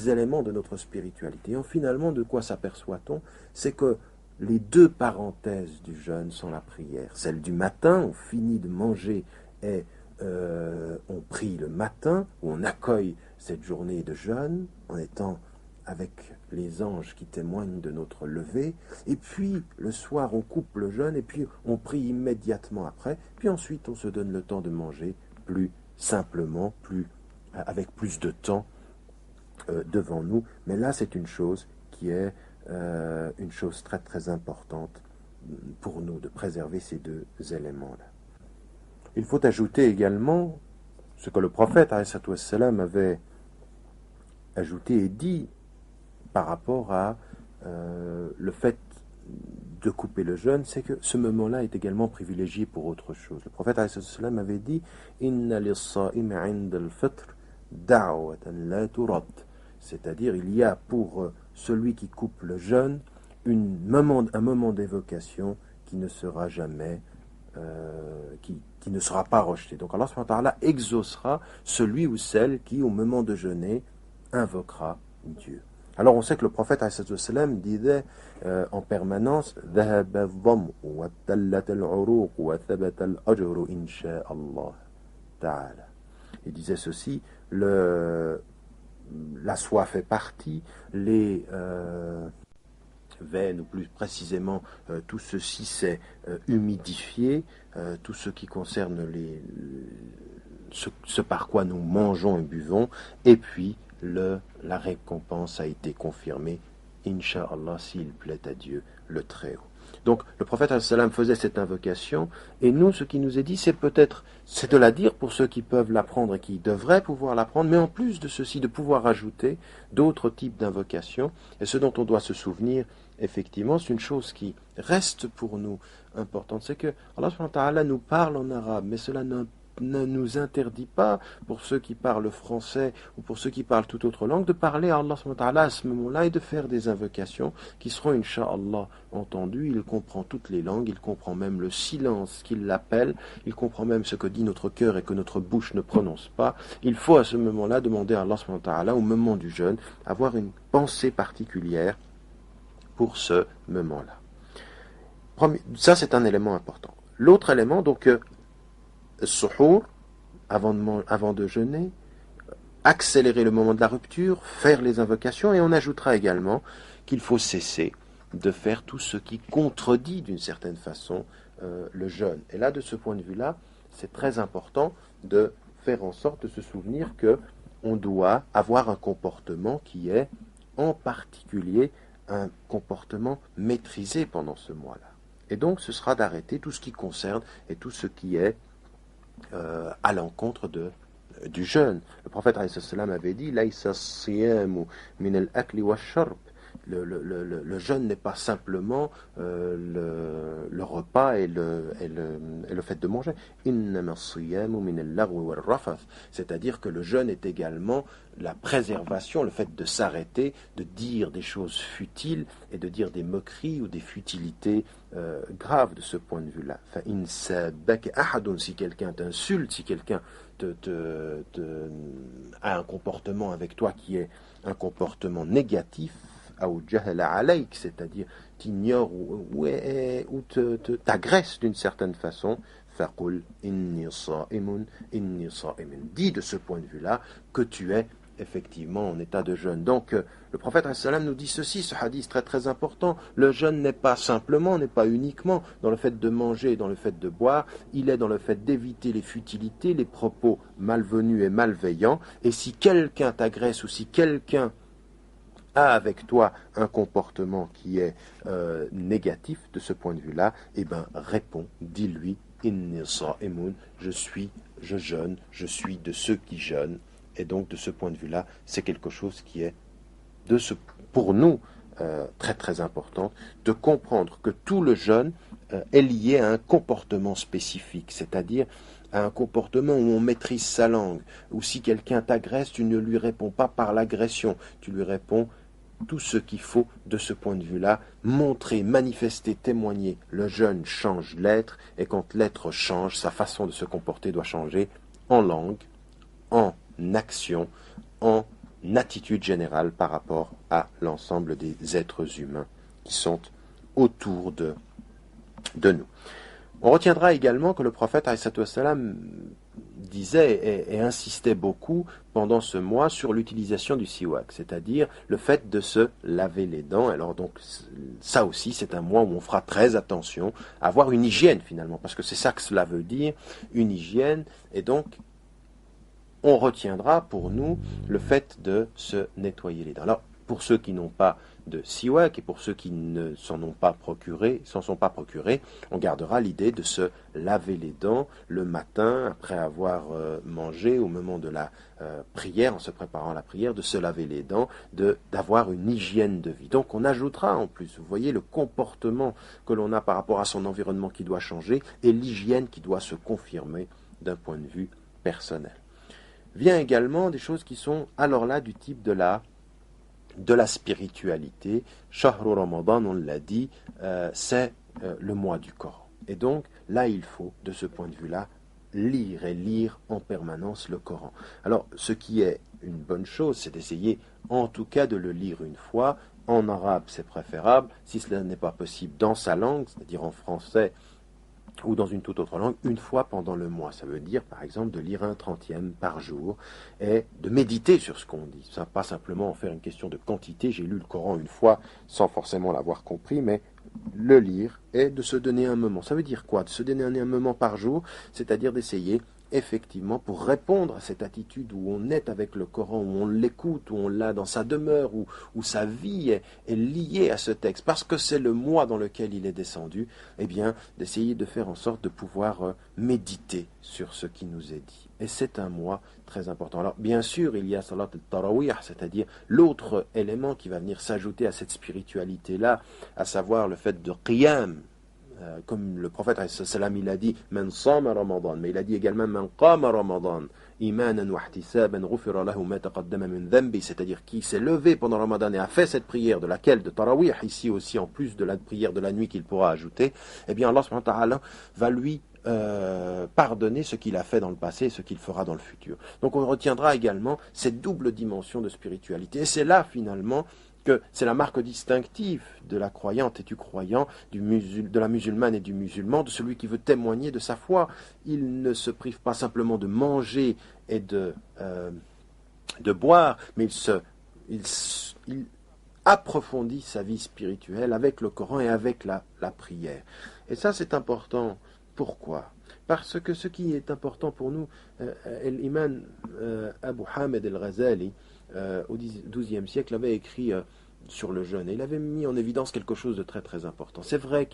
éléments de notre spiritualité. Et finalement, de quoi s'aperçoit-on ? C'est que les 2 parenthèses du jeûne sont la prière. Celle du matin, on finit de manger et on prie le matin, où on accueille cette journée de jeûne en étant avec les anges qui témoignent de notre levée. Et puis, le soir, on coupe le jeûne et puis on prie immédiatement après. Puis ensuite, on se donne le temps de manger plus simplement, avec plus de temps devant nous. Mais là, c'est une chose qui est une chose très très importante pour nous, de préserver ces 2 éléments-là. Il faut ajouter également ce que le prophète avait ajouté et dit par rapport à le fait de couper le jeûne, c'est que ce moment-là est également privilégié pour autre chose. Le prophète avait dit « Inna lis-sa'imi 'inda al-fitr da'watan la turad », c'est-à-dire il y a pour celui qui coupe le jeûne un moment d'évocation qui ne sera jamais qui ne sera pas rejeté. Donc Allah subhanahu wa ta'ala exaucera celui ou celle qui au moment de jeûner invoquera Dieu. Alors on sait que le prophète disait en permanence ذهب الظمأ وابتلت العروق وثبت الأجر إن شاء الله تعالى. Il disait ceci, la soif est partie, les veines, ou plus précisément tout ceci s'est humidifié, tout ce qui concerne ce par quoi nous mangeons et buvons, et puis la récompense a été confirmée, Inch'Allah, s'il plaît à Dieu le Très-Haut. Donc le prophète faisait cette invocation, et nous, ce qui nous est dit, c'est de la dire pour ceux qui peuvent l'apprendre et qui devraient pouvoir l'apprendre, mais en plus de ceci, de pouvoir ajouter d'autres types d'invocations. Et ce dont on doit se souvenir, effectivement, c'est une chose qui reste pour nous importante, c'est que Allah subhanahu wa ta'ala nous parle en arabe, mais cela ne nous interdit pas, pour ceux qui parlent français ou pour ceux qui parlent toute autre langue, de parler à Allah subhanahu wa ta'ala à ce moment-là et de faire des invocations qui seront, incha'Allah, entendues. Il comprend toutes les langues, il comprend même le silence qu'il l'appelle, il comprend même ce que dit notre cœur et que notre bouche ne prononce pas. Il faut à ce moment-là demander à Allah subhanahu wa ta'ala, au moment du jeûne, avoir une pensée particulière pour ce moment-là. Ça, c'est un élément important. L'autre élément, donc, suhour, avant de jeûner, accélérer le moment de la rupture, faire les invocations, et on ajoutera également qu'il faut cesser de faire tout ce qui contredit d'une certaine façon le jeûne. Et là, de ce point de vue-là, c'est très important de faire en sorte de se souvenir que on doit avoir un comportement qui est en particulier un comportement maîtrisé pendant ce mois-là. Et donc, ce sera d'arrêter tout ce qui concerne et tout ce qui est à l'encontre du jeûne. Le prophète alayhi salam avait dit Laïsa as-siyamu min al-akli wash-sharb. Le jeûne n'est pas simplement le repas et le fait de manger. Innama as-siyamu min al-lagwi wal-rafath. C'est-à-dire que le jeûne est également la préservation, le fait de s'arrêter, de dire des choses futiles et de dire des moqueries ou des futilités graves de ce point de vue-là. Fa'in sabaka ahadun, si quelqu'un t'insulte, si quelqu'un a un comportement avec toi qui est un comportement négatif, c'est-à-dire t'ignore ou t'agresse d'une certaine façon, dis de ce point de vue-là que tu es effectivement en état de jeûne. Donc le prophète nous dit ceci, ce hadith très très important, le jeûne n'est pas uniquement dans le fait de manger et dans le fait de boire, il est dans le fait d'éviter les futilités, les propos malvenus et malveillants, et si quelqu'un t'agresse ou si quelqu'un a avec toi un comportement qui est négatif de ce point de vue-là, eh bien réponds, dis-lui, inni sa'imun, je jeûne, je suis de ceux qui jeûnent. Et donc de ce point de vue-là, c'est quelque chose qui est pour nous très très important, de comprendre que tout le jeûne est lié à un comportement spécifique, c'est-à-dire à un comportement où on maîtrise sa langue, où si quelqu'un t'agresse, tu ne lui réponds pas par l'agression, tu lui réponds tout ce qu'il faut de ce point de vue-là, montrer, manifester, témoigner. Le jeûne change l'être, et quand l'être change, sa façon de se comporter doit changer en langue, en action, en attitude générale par rapport à l'ensemble des êtres humains qui sont autour de nous. On retiendra également que le prophète disait et insistait beaucoup pendant ce mois sur l'utilisation du siwak, c'est-à-dire le fait de se laver les dents. Alors donc ça aussi c'est un mois où on fera très attention à avoir une hygiène finalement, parce que c'est ça que cela veut dire, une hygiène, et donc on retiendra pour nous le fait de se nettoyer les dents. Alors pour ceux qui n'ont pas de siwak et pour ceux qui ne s'en sont pas procurés, on gardera l'idée de se laver les dents le matin après avoir mangé, au moment de la prière, en se préparant à la prière, de se laver les dents, d'avoir une hygiène de vie. Donc on ajoutera en plus, vous voyez, le comportement que l'on a par rapport à son environnement qui doit changer et l'hygiène qui doit se confirmer d'un point de vue personnel. Vient également des choses qui sont alors là du type de la spiritualité. Shahru Ramadan, on l'a dit, c'est le mois du Coran. Et donc, là, il faut, de ce point de vue-là, lire en permanence le Coran. Alors, ce qui est une bonne chose, c'est d'essayer, en tout cas, de le lire une fois. En arabe, c'est préférable. Si cela n'est pas possible, dans sa langue, c'est-à-dire en français, ou dans une toute autre langue, une fois pendant le mois. Ça veut dire, par exemple, de lire un 30e par jour et de méditer sur ce qu'on dit. Ça, pas simplement en faire une question de quantité. J'ai lu le Coran une fois sans forcément l'avoir compris, mais le lire et de se donner un moment. Ça veut dire quoi? De se donner un moment par jour, c'est-à-dire d'essayer effectivement pour répondre à cette attitude où on est avec le Coran, où on l'écoute, où on l'a dans sa demeure, où sa vie est liée à ce texte, parce que c'est le mois dans lequel il est descendu, eh bien, d'essayer de faire en sorte de pouvoir méditer sur ce qui nous est dit. Et c'est un mois très important. Alors, bien sûr, il y a Salat al-Tarawih, c'est-à-dire l'autre élément qui va venir s'ajouter à cette spiritualité-là, à savoir le fait de qiyam, comme le prophète sallam il a dit man sama ramadan, mais il a dit également man qama ramadan imanan wa ihtisaban ghufira lahu ma taqaddama min dhanbi, c'est-à-dire qui s'est levé pendant Ramadan et a fait cette prière de laquelle de tarawih, ici aussi en plus de la prière de la nuit qu'il pourra ajouter, eh bien Allah subhanahu wa ta'ala va lui pardonner ce qu'il a fait dans le passé et ce qu'il fera dans le futur. Donc on retiendra également cette double dimension de spiritualité, et c'est là finalement que c'est la marque distinctive de la croyante et du croyant, de la musulmane et du musulman, de celui qui veut témoigner de sa foi. Il ne se prive pas simplement de manger et de boire, mais il approfondit sa vie spirituelle avec le Coran et avec la prière. Et ça c'est important. Pourquoi ? Parce que ce qui est important pour nous, l'imam Abu Hamid al-Ghazali, au XIIe siècle, avait écrit sur le jeûne. Et il avait mis en évidence quelque chose de très très important. C'est vrai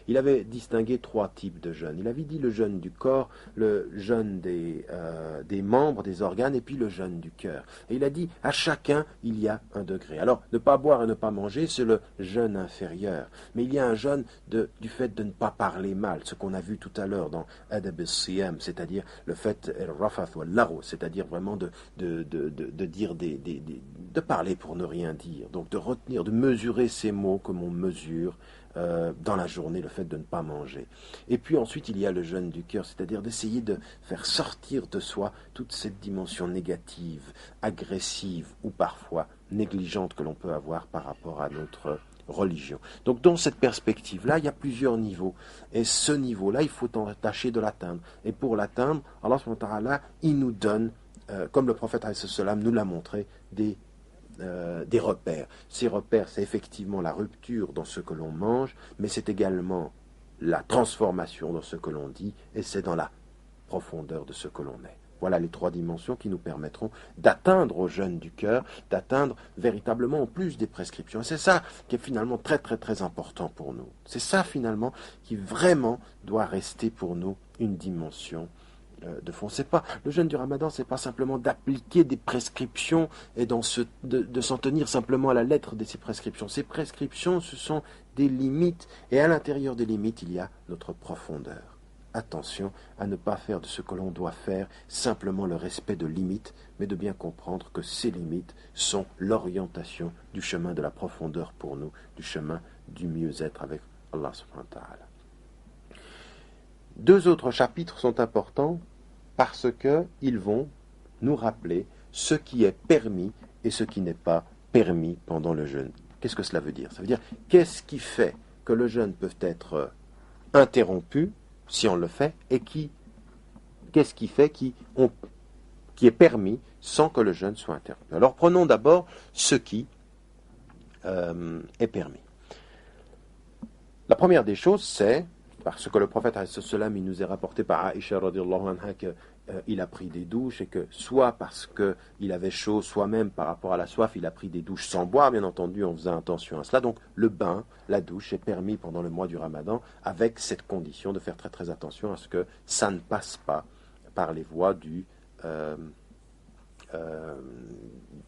il avait distingué 3 types de jeûne. Il avait dit le jeûne du corps, le jeûne des membres, des organes, et puis le jeûne du cœur. Et il a dit, à chacun, il y a un degré. Alors, ne pas boire et ne pas manger, c'est le jeûne inférieur. Mais il y a un jeûne du fait de ne pas parler mal, ce qu'on a vu tout à l'heure dans Adab al-Siyam, c'est-à-dire le fait, al-Rafath wal-Lagw, c'est-à-dire vraiment de dire de parler pour ne rien dire. Donc, de retenir, de mesurer ces mots comme on mesure dans la journée le fait de ne pas manger. Et puis ensuite il y a le jeûne du cœur, c'est-à-dire d'essayer de faire sortir de soi toute cette dimension négative, agressive ou parfois négligente que l'on peut avoir par rapport à notre religion. Donc dans cette perspective-là, il y a plusieurs niveaux. Et ce niveau-là, il faut tâcher de l'atteindre. Et pour l'atteindre, Allah subhanahu wa ta'ala, il nous donne, comme le prophète nous l'a montré, des repères. Ces repères, c'est effectivement la rupture dans ce que l'on mange, mais c'est également la transformation dans ce que l'on dit, et c'est dans la profondeur de ce que l'on est. Voilà les 3 dimensions qui nous permettront d'atteindre au jeûne du cœur, d'atteindre véritablement en plus des prescriptions. Et c'est ça qui est finalement très très très important pour nous. C'est ça finalement qui vraiment doit rester pour nous une dimension de fond. Le jeûne du Ramadan, c'est pas simplement d'appliquer des prescriptions et de s'en tenir simplement à la lettre de ces prescriptions. Ces prescriptions, ce sont des limites, et à l'intérieur des limites, il y a notre profondeur. Attention à ne pas faire de ce que l'on doit faire simplement le respect de limites, mais de bien comprendre que ces limites sont l'orientation du chemin de la profondeur pour nous, du chemin du mieux-être avec Allah subhanahu wa ta'ala. 2 autres chapitres sont importants parce qu'ils vont nous rappeler ce qui est permis et ce qui n'est pas permis pendant le jeûne. Qu'est-ce que cela veut dire ? Ça veut dire, qu'est-ce qui fait que le jeûne peut être interrompu si on le fait, et qu'est-ce qui fait qui est permis sans que le jeûne soit interrompu. Alors prenons d'abord ce qui est permis. La première des choses, c'est, parce que le prophète il nous est rapporté par Aïcha radhiyallahu anha qu'il a pris des douches, et que soit parce qu'il avait chaud, soit même par rapport à la soif, il a pris des douches sans boire, bien entendu, en faisant attention à cela. Donc le bain, la douche est permis pendant le mois du Ramadan, avec cette condition de faire très très attention à ce que ça ne passe pas par les voies de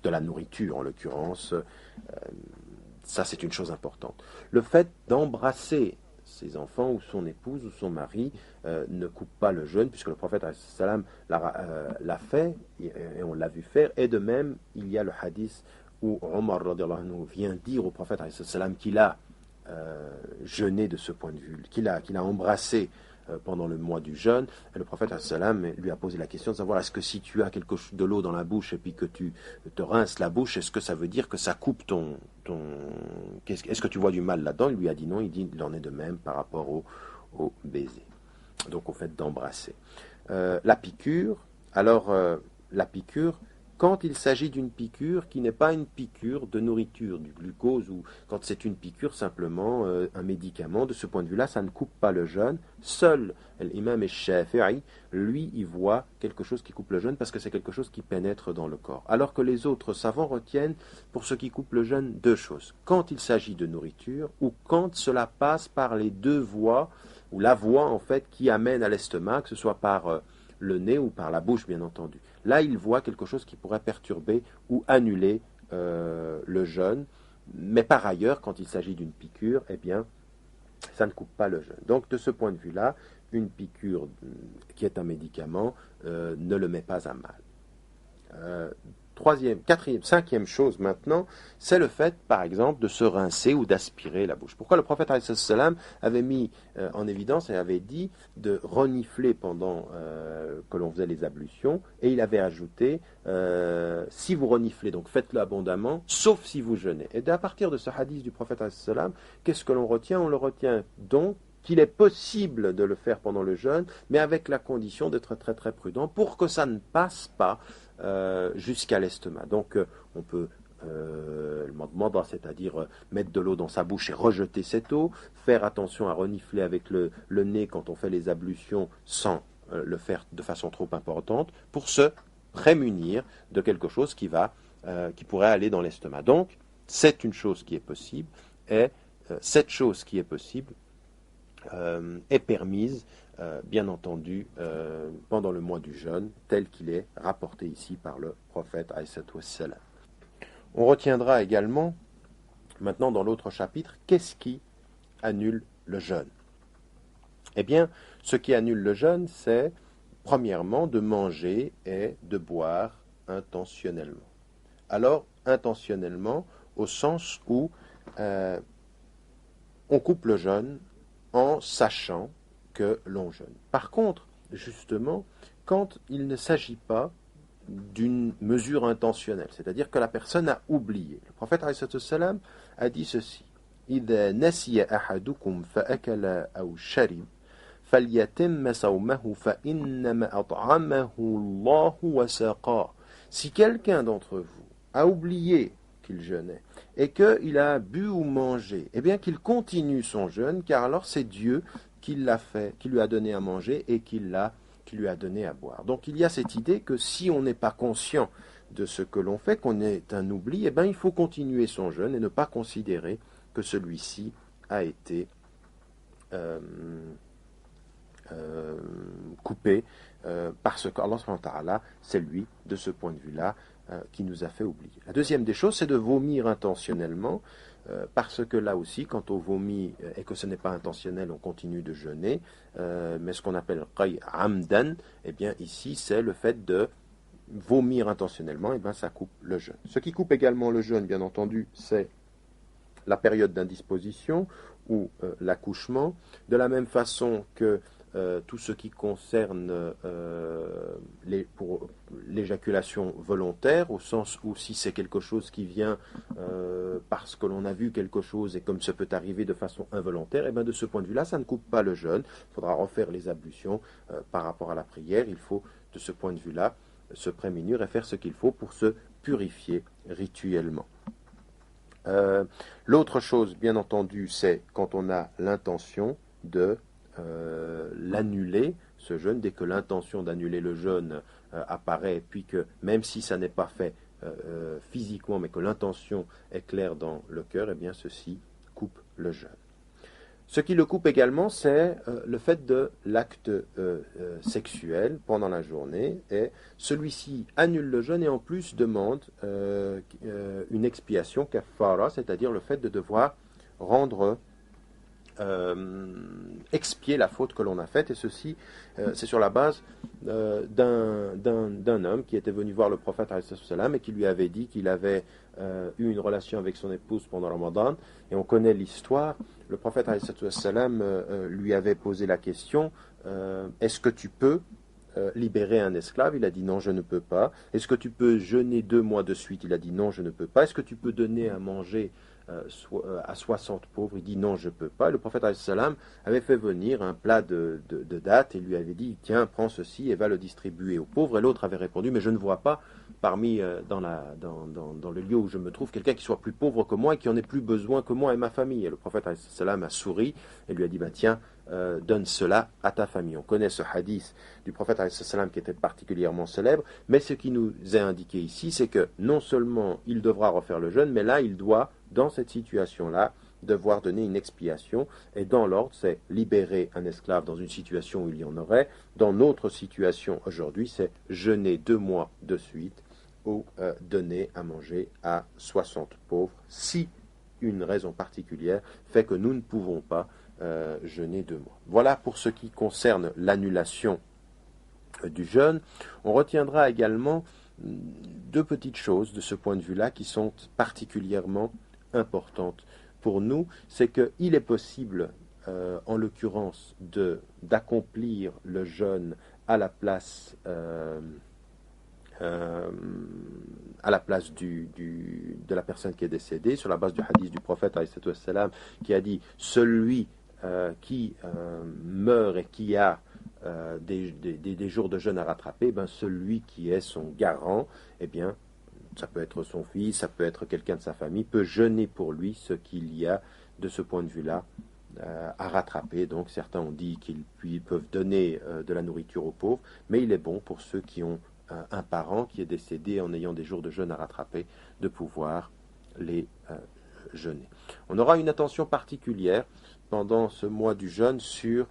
la nourriture, en l'occurrence. Ça, c'est une chose importante. Le fait d'embrasser ses enfants ou son épouse ou son mari ne coupe pas le jeûne, puisque le prophète l'a fait, et on l'a vu faire. Et de même, il y a le hadith où Omar vient dire au prophète qu'il a jeûné de ce point de vue, qu'il a embrassé pendant le mois du jeûne. Et le prophète lui a posé la question de savoir, est-ce que si tu as de l'eau dans la bouche et puis que tu te rinces la bouche, est-ce que ça veut dire que ça coupe ton est-ce que tu vois du mal là-dedans? Il lui a dit non. Il en est de même par rapport au baiser, donc au fait d'embrasser. La piqûre, la piqûre, quand il s'agit d'une piqûre qui n'est pas une piqûre de nourriture, du glucose, ou quand c'est une piqûre simplement un médicament, de ce point de vue-là, ça ne coupe pas le jeûne. Seul l'imam Shafi'i, lui, il voit quelque chose qui coupe le jeûne parce que c'est quelque chose qui pénètre dans le corps. Alors que les autres savants retiennent, pour ce qui coupe le jeûne, 2 choses. Quand il s'agit de nourriture, ou quand cela passe par les 2 voies, ou la voie en fait qui amène à l'estomac, que ce soit par le nez ou par la bouche, bien entendu. Là, il voit quelque chose qui pourrait perturber ou annuler le jeûne. Mais par ailleurs, quand il s'agit d'une piqûre, eh bien, ça ne coupe pas le jeûne. Donc de ce point de vue-là, une piqûre qui est un médicament ne le met pas à mal. Troisième, quatrième, cinquième chose maintenant, c'est le fait, par exemple, de se rincer ou d'aspirer la bouche. Pourquoi le prophète ﷺ avait mis en évidence et avait dit de renifler pendant que l'on faisait les ablutions, et il avait ajouté, si vous reniflez, donc faites-le abondamment, sauf si vous jeûnez. Et à partir de ce hadith du prophète ﷺ, qu'est-ce que l'on retient? On le retient donc qu'il est possible de le faire pendant le jeûne, mais avec la condition d'être très très prudent pour que ça ne passe pas jusqu'à l'estomac. Donc on peut le mandement, c'est-à-dire mettre de l'eau dans sa bouche et rejeter cette eau, faire attention à renifler avec le nez quand on fait les ablutions sans le faire de façon trop importante, pour se prémunir de quelque chose qui pourrait aller dans l'estomac. Donc c'est une chose qui est possible, et cette chose qui est possible est permise, bien entendu, pendant le mois du jeûne, tel qu'il est rapporté ici par le prophète alayhi wassalam. On retiendra également, maintenant dans l'autre chapitre, qu'est-ce qui annule le jeûne? Eh bien, ce qui annule le jeûne, c'est, premièrement, de manger et de boire intentionnellement. Alors, intentionnellement, au sens où on coupe le jeûne en sachant que l'on jeûne. Par contre, justement, quand il ne s'agit pas d'une mesure intentionnelle, c'est-à-dire que la personne a oublié. Le prophète ﷺ a dit ceci: إذا نسي أحدكم فأكل أو شرب فليتم صومه فإنما أطعمه الله وسقاه. Si quelqu'un d'entre vous a oublié qu'il jeûnait et qu'il a bu ou mangé, eh bien qu'il continue son jeûne, car alors c'est Dieu qui l'a fait, qui lui a donné à manger et qui lui a donné à boire. Donc il y a cette idée que si on n'est pas conscient de ce que l'on fait, qu'on est un oubli, eh bien il faut continuer son jeûne et ne pas considérer que celui-ci a été coupé parce qu'Allah subhanahu wa ta'ala, c'est lui, de ce point de vue-là, qui nous a fait oublier. La deuxième des choses, c'est de vomir intentionnellement, parce que là aussi, quand on vomit et que ce n'est pas intentionnel, on continue de jeûner, mais ce qu'on appelle qay amdan, eh bien ici, c'est le fait de vomir intentionnellement, et bien ça coupe le jeûne. Ce qui coupe également le jeûne, bien entendu, c'est la période d'indisposition ou l'accouchement, de la même façon que tout ce qui concerne pour l'éjaculation volontaire, au sens où si c'est quelque chose qui vient parce que l'on a vu quelque chose et comme ça peut arriver de façon involontaire, et bien de ce point de vue-là, ça ne coupe pas le jeûne. Il faudra refaire les ablutions par rapport à la prière. Il faut, de ce point de vue-là, se prémunir et faire ce qu'il faut pour se purifier rituellement. L'autre chose, bien entendu, c'est quand on a l'intention de l'annuler, ce jeûne, dès que l'intention d'annuler le jeûne apparaît, puis que même si ça n'est pas fait physiquement, mais que l'intention est claire dans le cœur, eh bien ceci coupe le jeûne. Ce qui le coupe également, c'est le fait de l'acte sexuel pendant la journée, et celui-ci annule le jeûne et en plus demande une expiation, kafara, c'est-à-dire le fait de devoir rendre expier la faute que l'on a faite, et ceci c'est sur la base d'un homme qui était venu voir le prophète et qui lui avait dit qu'il avait eu une relation avec son épouse pendant le Ramadan, et on connaît l'histoire. Le prophète lui avait posé la question: est-ce que tu peux libérer un esclave? Il a dit non, je ne peux pas. Est-ce que tu peux jeûner 2 mois de suite? Il a dit non, je ne peux pas. Est-ce que tu peux donner à manger à 60 pauvres? Il dit non, je ne peux pas. Le prophète avait fait venir un plat de dattes et lui avait dit: tiens, prends ceci et va le distribuer aux pauvres. Et l'autre avait répondu: mais je ne vois pas parmi dans le lieu où je me trouve quelqu'un qui soit plus pauvre que moi et qui en ait plus besoin que moi et ma famille. Et le prophète a souri et lui a dit: bah tiens, donne cela à ta famille. On connaît ce hadith du prophète qui était particulièrement célèbre, mais ce qui nous est indiqué ici, c'est que non seulement il devra refaire le jeûne, mais là il doit, dans cette situation-là, devoir donner une expiation, et dans l'ordre, c'est libérer un esclave dans une situation où il y en aurait. Dans notre situation aujourd'hui, c'est jeûner 2 mois de suite ou donner à manger à 60 pauvres, si une raison particulière fait que nous ne pouvons pas jeûner 2 mois. Voilà pour ce qui concerne l'annulation du jeûne. On retiendra également 2 petites choses de ce point de vue-là qui sont particulièrement importantes pour nous. C'est qu'il est possible, en l'occurrence, d'accomplir le jeûne à la place de la personne qui est décédée, sur la base du hadith du prophète qui a dit celui qui meurt et qui a des jours de jeûne à rattraper, ben celui qui est son garant, eh bien, ça peut être son fils, ça peut être quelqu'un de sa famille, peut jeûner pour lui ce qu'il y a de ce point de vue-là à rattraper. Donc certains ont dit qu'ils peuvent donner de la nourriture aux pauvres, mais il est bon pour ceux qui ont un parent qui est décédé en ayant des jours de jeûne à rattraper, de pouvoir les jeûner. On aura une attention particulière pendant ce mois du jeûne sur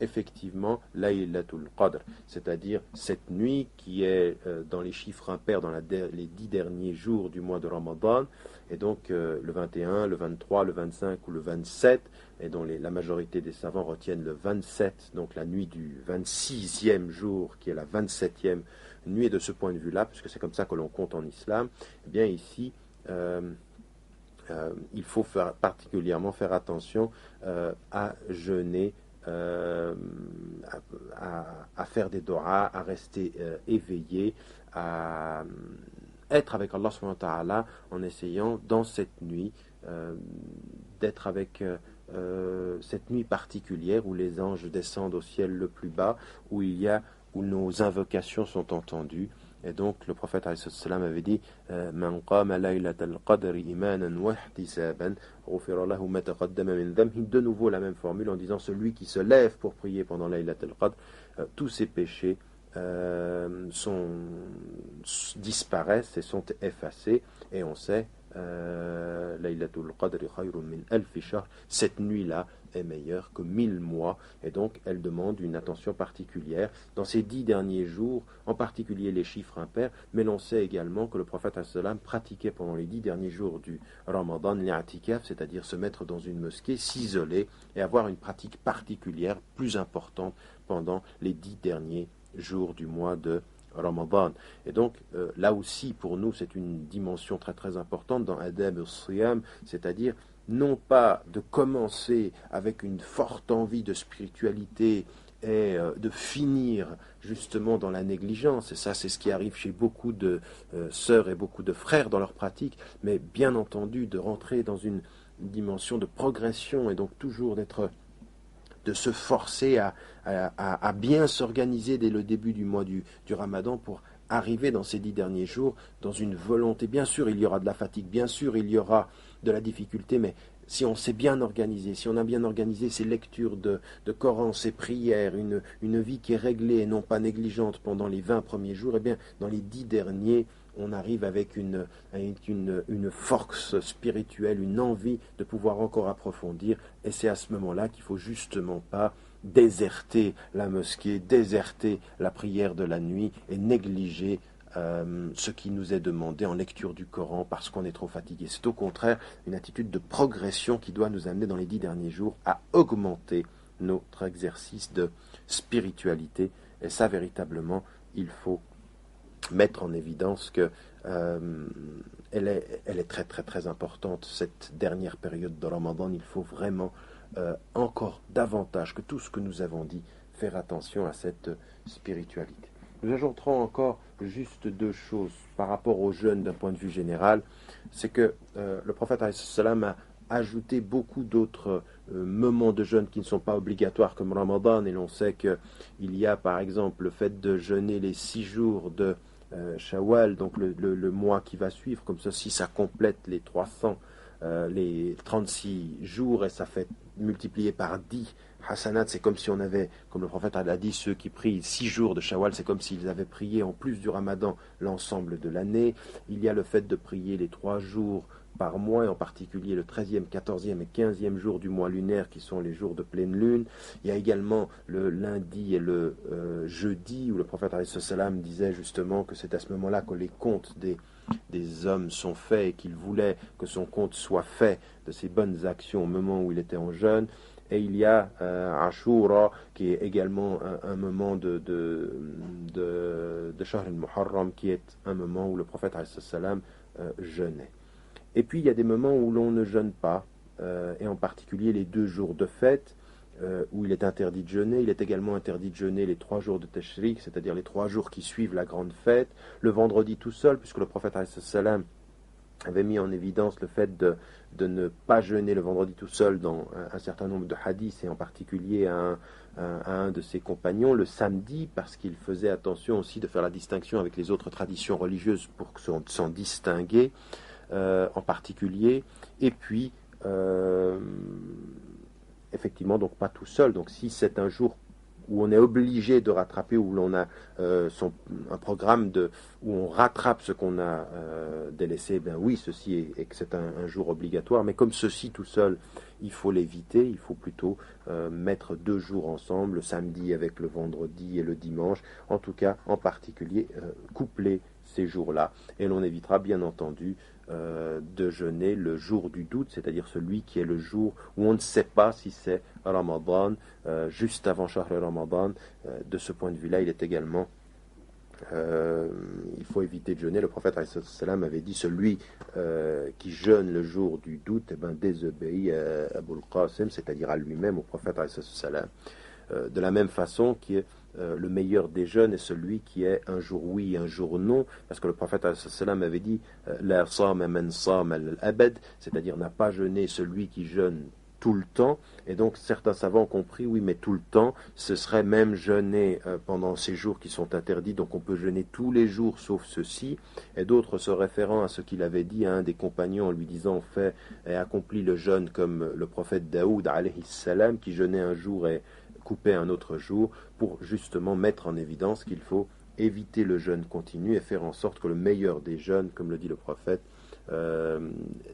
effectivement Laylatul Qadr, c'est-à-dire cette nuit qui est dans les chiffres impairs dans les 10 derniers jours du mois de Ramadan, et donc le 21, le 23, le 25 ou le 27, et dont la majorité des savants retiennent le 27, donc la nuit du 26e jour, qui est la 27e nuit. Et de ce point de vue-là, puisque c'est comme ça que l'on compte en islam, eh bien ici, il faut particulièrement faire attention à jeûner, à faire des doigts, à rester éveillé, à être avec Allah subhanahu wa ta'ala en essayant dans cette nuit d'être avec cette nuit particulière où les anges descendent au ciel le plus bas, où nos invocations sont entendues. Et donc le prophète avait dit Man qama laylatal qadri imanan wa ihtisaban ghufira lahu ma taqaddama min dhanbihi. De nouveau la même formule en disant celui qui se lève pour prier pendant laylatal qadr, tous ses péchés disparaissent et sont effacés. Et on sait Laylatul Qadri khayrun min alfi shahr, cette nuit-là est meilleure que 1000 mois, et donc elle demande une attention particulière dans ces 10 derniers jours, en particulier les chiffres impairs, mais l'on sait également que le prophète pratiquait pendant les 10 derniers jours du Ramadan l'i'tikaf, c'est-à-dire se mettre dans une mosquée, s'isoler et avoir une pratique particulière plus importante pendant les 10 derniers jours du mois de Ramadan. Et donc là aussi pour nous c'est une dimension très très importante dans Adab al-Siyam, c'est-à-dire non pas de commencer avec une forte envie de spiritualité et de finir justement dans la négligence, et ça c'est ce qui arrive chez beaucoup de sœurs et beaucoup de frères dans leur pratique, mais bien entendu de rentrer dans une dimension de progression et donc toujours de se forcer à bien s'organiser dès le début du mois du Ramadan pour arriver dans ces 10 derniers jours dans une volonté. Bien sûr, il y aura de la fatigue, bien sûr, il y aura de la difficulté, mais si on s'est bien organisé, si on a bien organisé ses lectures de Coran, ses prières, une vie qui est réglée et non pas négligente pendant les 20 premiers jours, eh bien, dans les 10 derniers, on arrive avec une force spirituelle, une envie de pouvoir encore approfondir, et c'est à ce moment-là qu'il ne faut justement pas déserter la mosquée, déserter la prière de la nuit et négliger ce qui nous est demandé en lecture du Coran parce qu'on est trop fatigué. C'est au contraire une attitude de progression qui doit nous amener dans les 10 derniers jours à augmenter notre exercice de spiritualité, et ça véritablement il faut mettre en évidence que elle est très très très importante, cette dernière période de Ramadan. Il faut vraiment encore davantage que tout ce que nous avons dit faire attention à cette spiritualité. Nous ajouterons encore juste 2 choses par rapport au jeûne d'un point de vue général. C'est que le prophète a ajouté beaucoup d'autres moments de jeûne qui ne sont pas obligatoires comme Ramadan, et l'on sait qu'il y a par exemple le fait de jeûner les 6 jours de Shawwal, donc le mois qui va suivre, comme ceci ça complète les 36 jours, et ça fait multiplié par 10 hasanat. C'est comme si on avait, comme le prophète a dit, ceux qui prient 6 jours de Shawwal, c'est comme s'ils avaient prié en plus du Ramadan l'ensemble de l'année. Il y a le fait de prier les 3 jours par mois, et en particulier le 13e, 14e et 15e jour du mois lunaire qui sont les jours de pleine lune. Il y a également le lundi et le jeudi où le prophète disait justement que c'est à ce moment-là que les comptes des hommes sont faits, et qu'il voulait que son compte soit fait de ses bonnes actions au moment où il était en jeûne. Et il y a Ashura, qui est également un moment de Shahr al-Muharram, qui est un moment où le prophète salam jeûnait. Et puis il y a des moments où l'on ne jeûne pas, et en particulier les 2 jours de fête, où il est interdit de jeûner. Il est également interdit de jeûner les 3 jours de Tashrik, c'est-à-dire les 3 jours qui suivent la grande fête, le vendredi tout seul, puisque le prophète salam avait mis en évidence le fait de ne pas jeûner le vendredi tout seul dans un certain nombre de hadiths, et en particulier à un de ses compagnons le samedi, parce qu'il faisait attention aussi de faire la distinction avec les autres traditions religieuses pour s'en distinguer en particulier. Et puis, effectivement, donc pas tout seul. Donc si c'est un jour où on est obligé de rattraper, où l'on a un programme où on rattrape ce qu'on a délaissé, ben oui, ceci est que c'est un jour obligatoire, mais comme ceci tout seul, il faut l'éviter, il faut plutôt mettre 2 jours ensemble, le samedi avec le vendredi et le dimanche, en tout cas, en particulier, coupler ces jours-là. Et l'on évitera bien entendu de jeûner le jour du doute, c'est-à-dire celui qui est le jour où on ne sait pas si c'est Ramadan, juste avant Shahr Ramadan. De ce point de vue-là, il est également il faut éviter de jeûner. Le prophète salam avait dit celui qui jeûne le jour du doute, désobéit à Abul Qasim, c'est-à-dire à lui-même, au prophète salam. De la même façon que le meilleur des jeûnes est celui qui est un jour oui, un jour non, parce que le prophète sallam avait dit la sam man sam al-abad, c'est-à-dire n'a pas jeûné celui qui jeûne tout le temps. Et donc certains savants ont compris, oui, mais tout le temps, ce serait même jeûner pendant ces jours qui sont interdits, donc on peut jeûner tous les jours sauf ceux-ci. Et d'autres se référant à ce qu'il avait dit à un des compagnons en lui disant fait et accomplit le jeûne comme le prophète Daoud alayhi salam, qui jeûnait un jour et couper un autre jour, pour justement mettre en évidence qu'il faut éviter le jeûne continu et faire en sorte que le meilleur des jeûnes, comme le dit le prophète,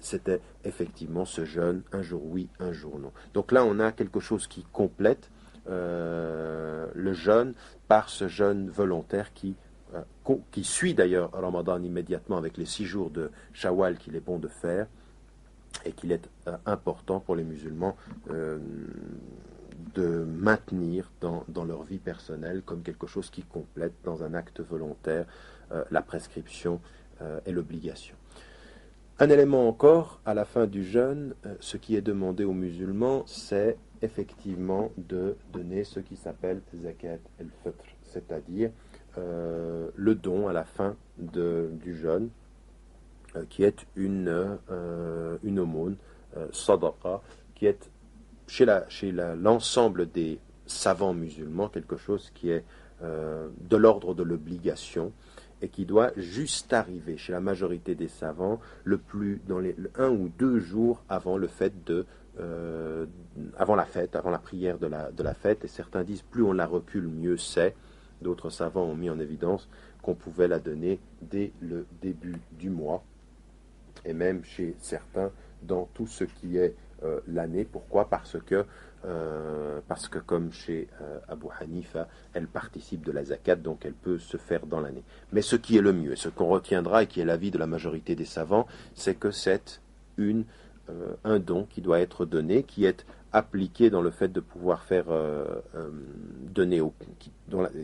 c'était effectivement ce jeûne, un jour oui, un jour non. Donc là, on a quelque chose qui complète le jeûne par ce jeûne volontaire qui suit d'ailleurs Ramadan immédiatement avec les 6 jours de Shawwal qu'il est bon de faire, et qu'il est important pour les musulmans de maintenir dans leur vie personnelle comme quelque chose qui complète dans un acte volontaire la prescription et l'obligation. Un élément encore, à la fin du jeûne, ce qui est demandé aux musulmans, c'est effectivement de donner ce qui s'appelle zakat al-fitr, c'est-à-dire le don à la fin du jeûne, qui est une aumône, sadaqa, qui est chez l'ensemble des savants musulmans quelque chose qui est de l'ordre de l'obligation, et qui doit juste arriver chez la majorité des savants dans les 1 ou 2 jours avant le fait avant la prière de la fête. Et certains disent plus on la recule, mieux c'est. D'autres savants ont mis en évidence qu'on pouvait la donner dès le début du mois, et même chez certains dans tout ce qui est l'année. Pourquoi ? Parce que comme chez Abu Hanifa, elle participe de la zakat, donc elle peut se faire dans l'année. Mais ce qui est le mieux, et ce qu'on retiendra, et qui est l'avis de la majorité des savants, c'est que c'est un don qui doit être donné, qui est appliqué dans le fait de pouvoir faire donner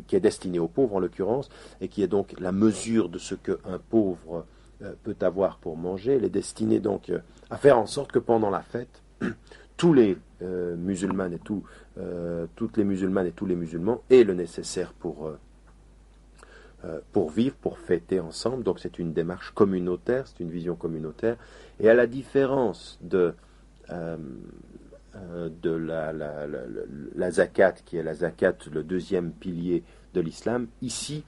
qui est destiné aux pauvres en l'occurrence, et qui est donc la mesure de ce qu'un pauvre peut avoir pour manger. Elle est destinée donc à faire en sorte que pendant la fête, tous les musulmanes et toutes les musulmanes et tous les musulmans aient le nécessaire pour vivre, pour fêter ensemble. Donc c'est une démarche communautaire, c'est une vision communautaire. Et à la différence de la zakat, qui est la zakat, le deuxième pilier de l'islam, ici,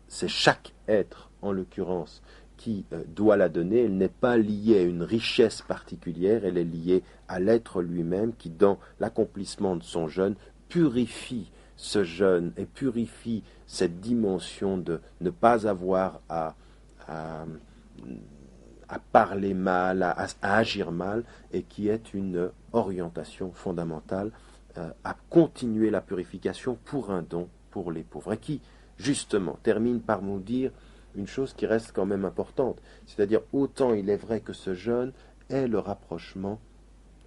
c'est chaque être, en l'occurrence, qui doit la donner. Elle n'est pas liée à une richesse particulière, elle est liée à l'être lui-même qui, dans l'accomplissement de son jeûne, purifie ce jeûne et purifie cette dimension de ne pas avoir à parler mal, à agir mal, et qui est une orientation fondamentale à continuer la purification pour un don pour les pauvres, et qui, justement, termine par nous dire une chose qui reste quand même importante, c'est-à-dire autant il est vrai que ce jeûne est le rapprochement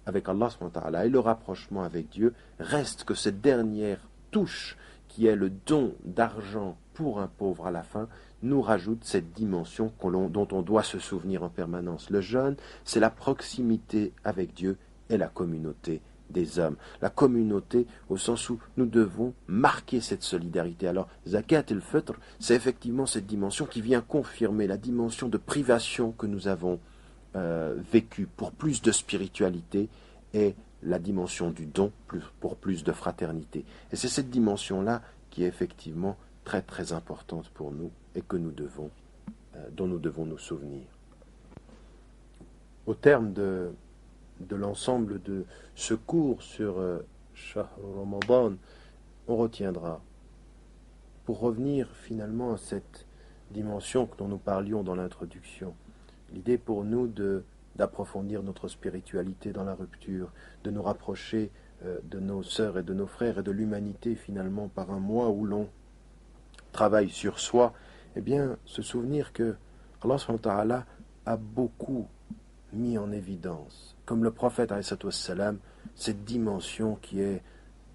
avec Allah subhanahu wa ta'ala et le rapprochement avec Dieu, reste que cette dernière touche qui est le don d'argent pour un pauvre à la fin, nous rajoute cette dimension dont on doit se souvenir en permanence. Le jeûne, c'est la proximité avec Dieu et la communauté des hommes. La communauté au sens où nous devons marquer cette solidarité. Alors, Zakat el-Fitr, c'est effectivement cette dimension qui vient confirmer la dimension de privation que nous avons vécue pour plus de spiritualité et la dimension du don pour plus de fraternité. Et c'est cette dimension-là qui est effectivement très très importante pour nous et que dont nous devons nous souvenir. Au terme de l'ensemble de ce cours sur Shahr Ramadan, on retiendra, pour revenir finalement à cette dimension dont nous parlions dans l'introduction, l'idée pour nous d'approfondir notre spiritualité dans la rupture, de nous rapprocher de nos sœurs et de nos frères et de l'humanité finalement par un mois où l'on travaille sur soi, eh bien se souvenir que Allah subhanahu wa ta'ala a beaucoup mis en évidence, comme le prophète alayhi wassalam, cette dimension qui est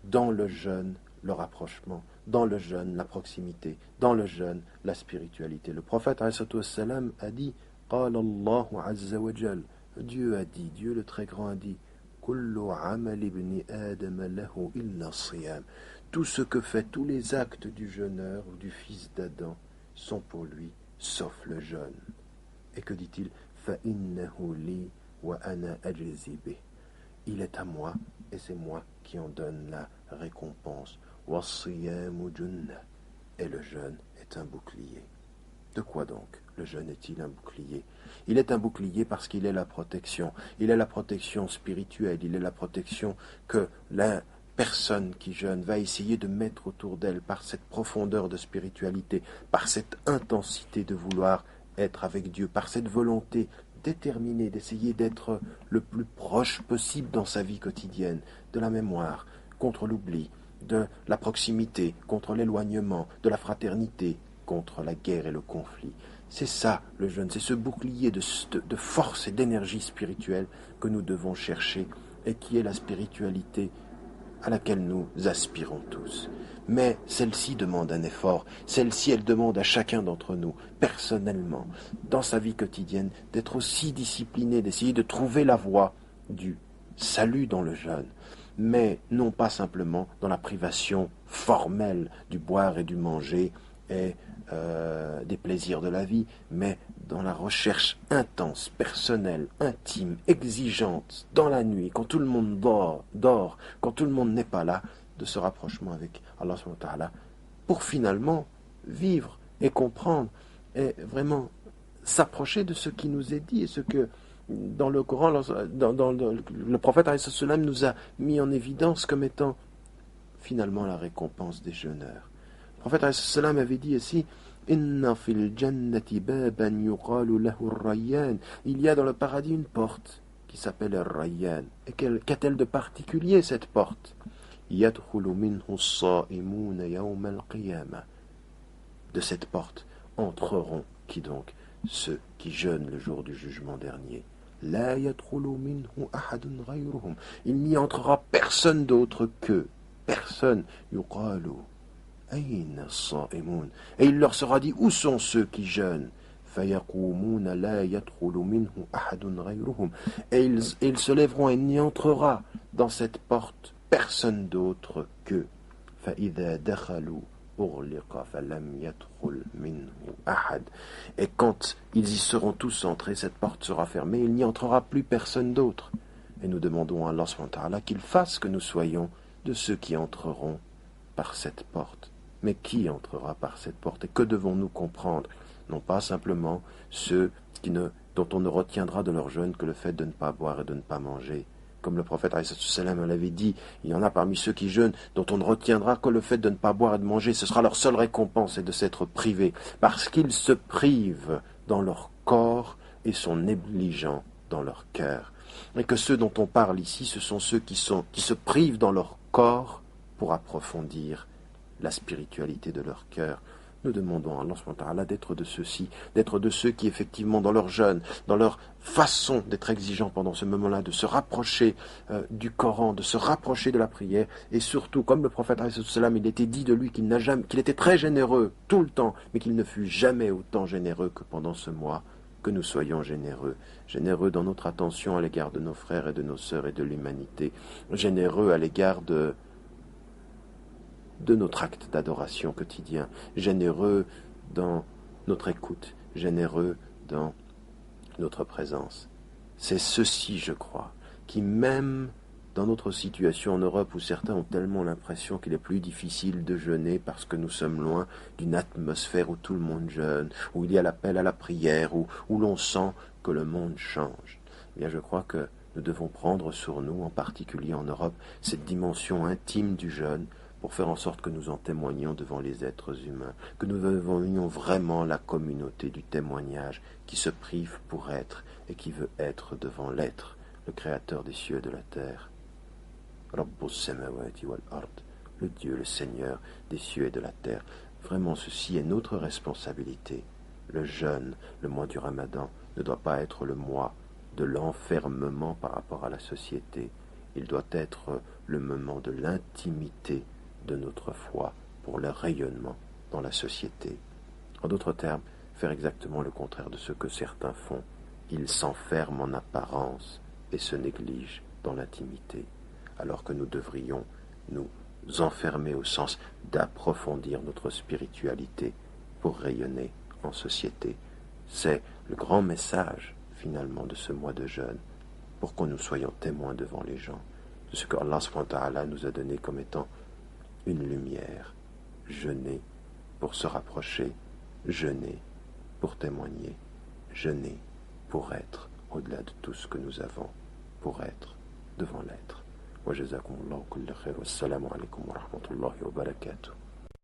dans le jeûne le rapprochement, dans le jeûne la proximité, dans le jeûne la spiritualité. Le prophète alayhi wassalam a dit قال الله عز وجل, Dieu a dit, Dieu le très grand a dit, كل عمل ابن آدم له إلا الصيام. Tout ce que fait tous les actes du jeûneur ou du fils d'Adam sont pour lui, sauf le jeûne. Et que dit-il? فإنه لي وأنا أجزي به. Il est à moi et c'est moi qui en donne la récompense. والصيام جنة. Et le jeûne est un bouclier. De quoi donc le jeûne est-il un bouclier? Il est un bouclier parce qu'il est la protection. Il est la protection spirituelle. Il est la protection que la personne qui jeûne va essayer de mettre autour d'elle par cette profondeur de spiritualité, par cette intensité de vouloir être avec Dieu, par cette volonté déterminée d'essayer d'être le plus proche possible dans sa vie quotidienne, de la mémoire, contre l'oubli, de la proximité, contre l'éloignement, de la fraternité, contre la guerre et le conflit. C'est ça le jeûne, c'est ce bouclier de force et d'énergie spirituelle que nous devons chercher et qui est la spiritualité à laquelle nous aspirons tous. Mais celle-ci demande un effort, celle-ci elle demande à chacun d'entre nous, personnellement, dans sa vie quotidienne, d'être aussi discipliné, d'essayer de trouver la voie du salut dans le jeûne, mais non pas simplement dans la privation formelle du boire et du manger et des plaisirs de la vie, mais dans la recherche intense, personnelle, intime, exigeante, dans la nuit, quand tout le monde dort, quand tout le monde n'est pas là, de ce rapprochement avec Allah subhanahu wa ta'ala, pour finalement vivre et comprendre et vraiment s'approcher de ce qui nous est dit et ce que dans le Coran, le prophète alayhi salam nous a mis en évidence comme étant finalement la récompense des jeûneurs. Le prophète alayhi salam avait dit ici: Inna fil jannati baban yuqalu lahu ar-rayyan. Il y a dans le paradis une porte qui s'appelle ar-rayyan. Et qu'a-t-elle de particulier cette porte? Yadkhulu minhu as-sa'imuna yawm al-qiyamah. De cette porte entreront qui donc? Ceux qui jeûnent le jour du jugement dernier. La yadkhulu minhu ahadun ghayruhum. Il n'y entrera personne d'autre qu'eux. Personne. Yuqalu ayna as-sa'imun. Et il leur sera dit: où sont ceux qui jeûnent? Fayaqumuna la yadkhulu minhu ahadun ghayruhum. Et ils se lèveront et il n'y entrera dans cette porte personne d'autre qu'eux. فإذا دخلوا أغلق فلم يدخل منه أحد. Et quand ils y seront tous entrés, cette porte sera fermée, il n'y entrera plus personne d'autre. Et nous demandons à Allah subhanahu wa ta'ala qu'il fasse que nous soyons de ceux qui entreront par cette porte. Mais qui entrera par cette porte? Et que devons-nous comprendre? Non pas simplement ceux dont on ne retiendra de leur jeûne que le fait de ne pas boire et de ne pas manger. Comme le prophète alayhi salam l'avait dit, il y en a parmi ceux qui jeûnent dont on ne retiendra que le fait de ne pas boire et de manger. Ce sera leur seule récompense, et de s'être privés, parce qu'ils se privent dans leur corps et sont négligents dans leur cœur. Et que ceux dont on parle ici, ce sont ceux qui se privent dans leur corps pour approfondir la spiritualité de leur cœur, Nous demandons à Allah subhanahu wa ta'ala d'être de ceux-ci, d'être de ceux qui effectivement dans leur jeûne, dans leur façon d'être exigeants pendant ce moment-là, de se rapprocher du Coran, de se rapprocher de la prière, et surtout, comme le prophète il était dit de lui qu'il était très généreux tout le temps, mais qu'il ne fut jamais autant généreux que pendant ce mois, que nous soyons généreux, généreux dans notre attention à l'égard de nos frères et de nos sœurs et de l'humanité, généreux à l'égard de notre acte d'adoration quotidien, généreux dans notre écoute, généreux dans notre présence. C'est ceci, je crois, qui même dans notre situation en Europe où certains ont tellement l'impression qu'il est plus difficile de jeûner parce que nous sommes loin d'une atmosphère où tout le monde jeûne, où il y a l'appel à la prière, où l'on sent que le monde change, eh bien je crois que nous devons prendre sur nous, en particulier en Europe, cette dimension intime du jeûne, pour faire en sorte que nous en témoignions devant les êtres humains, que nous devenions vraiment la communauté du témoignage qui se prive pour être et qui veut être devant l'être, le créateur des cieux et de la terre. Rabbus samawati wal ard, le Dieu, le Seigneur des cieux et de la terre. Vraiment, ceci est notre responsabilité. Le jeûne, le mois du Ramadan, ne doit pas être le mois de l'enfermement par rapport à la société. Il doit être le moment de l'intimité de notre foi pour le rayonnement dans la société. En d'autres termes, faire exactement le contraire de ce que certains font. Ils s'enferment en apparence et se négligent dans l'intimité, alors que nous devrions nous enfermer au sens d'approfondir notre spiritualité pour rayonner en société. C'est le grand message finalement de ce mois de jeûne, pour que nous soyons témoins devant les gens de ce que Allah subhanahu wa ta'ala nous a donné comme étant une lumière. Jeûner pour se rapprocher, jeûner pour témoigner, jeûner pour être au-delà de tout ce que nous avons, pour être devant l'être. Wa jazakumullahu kulla khair. Wassalamu alaikum wa rahmatullahi wa barakatuh.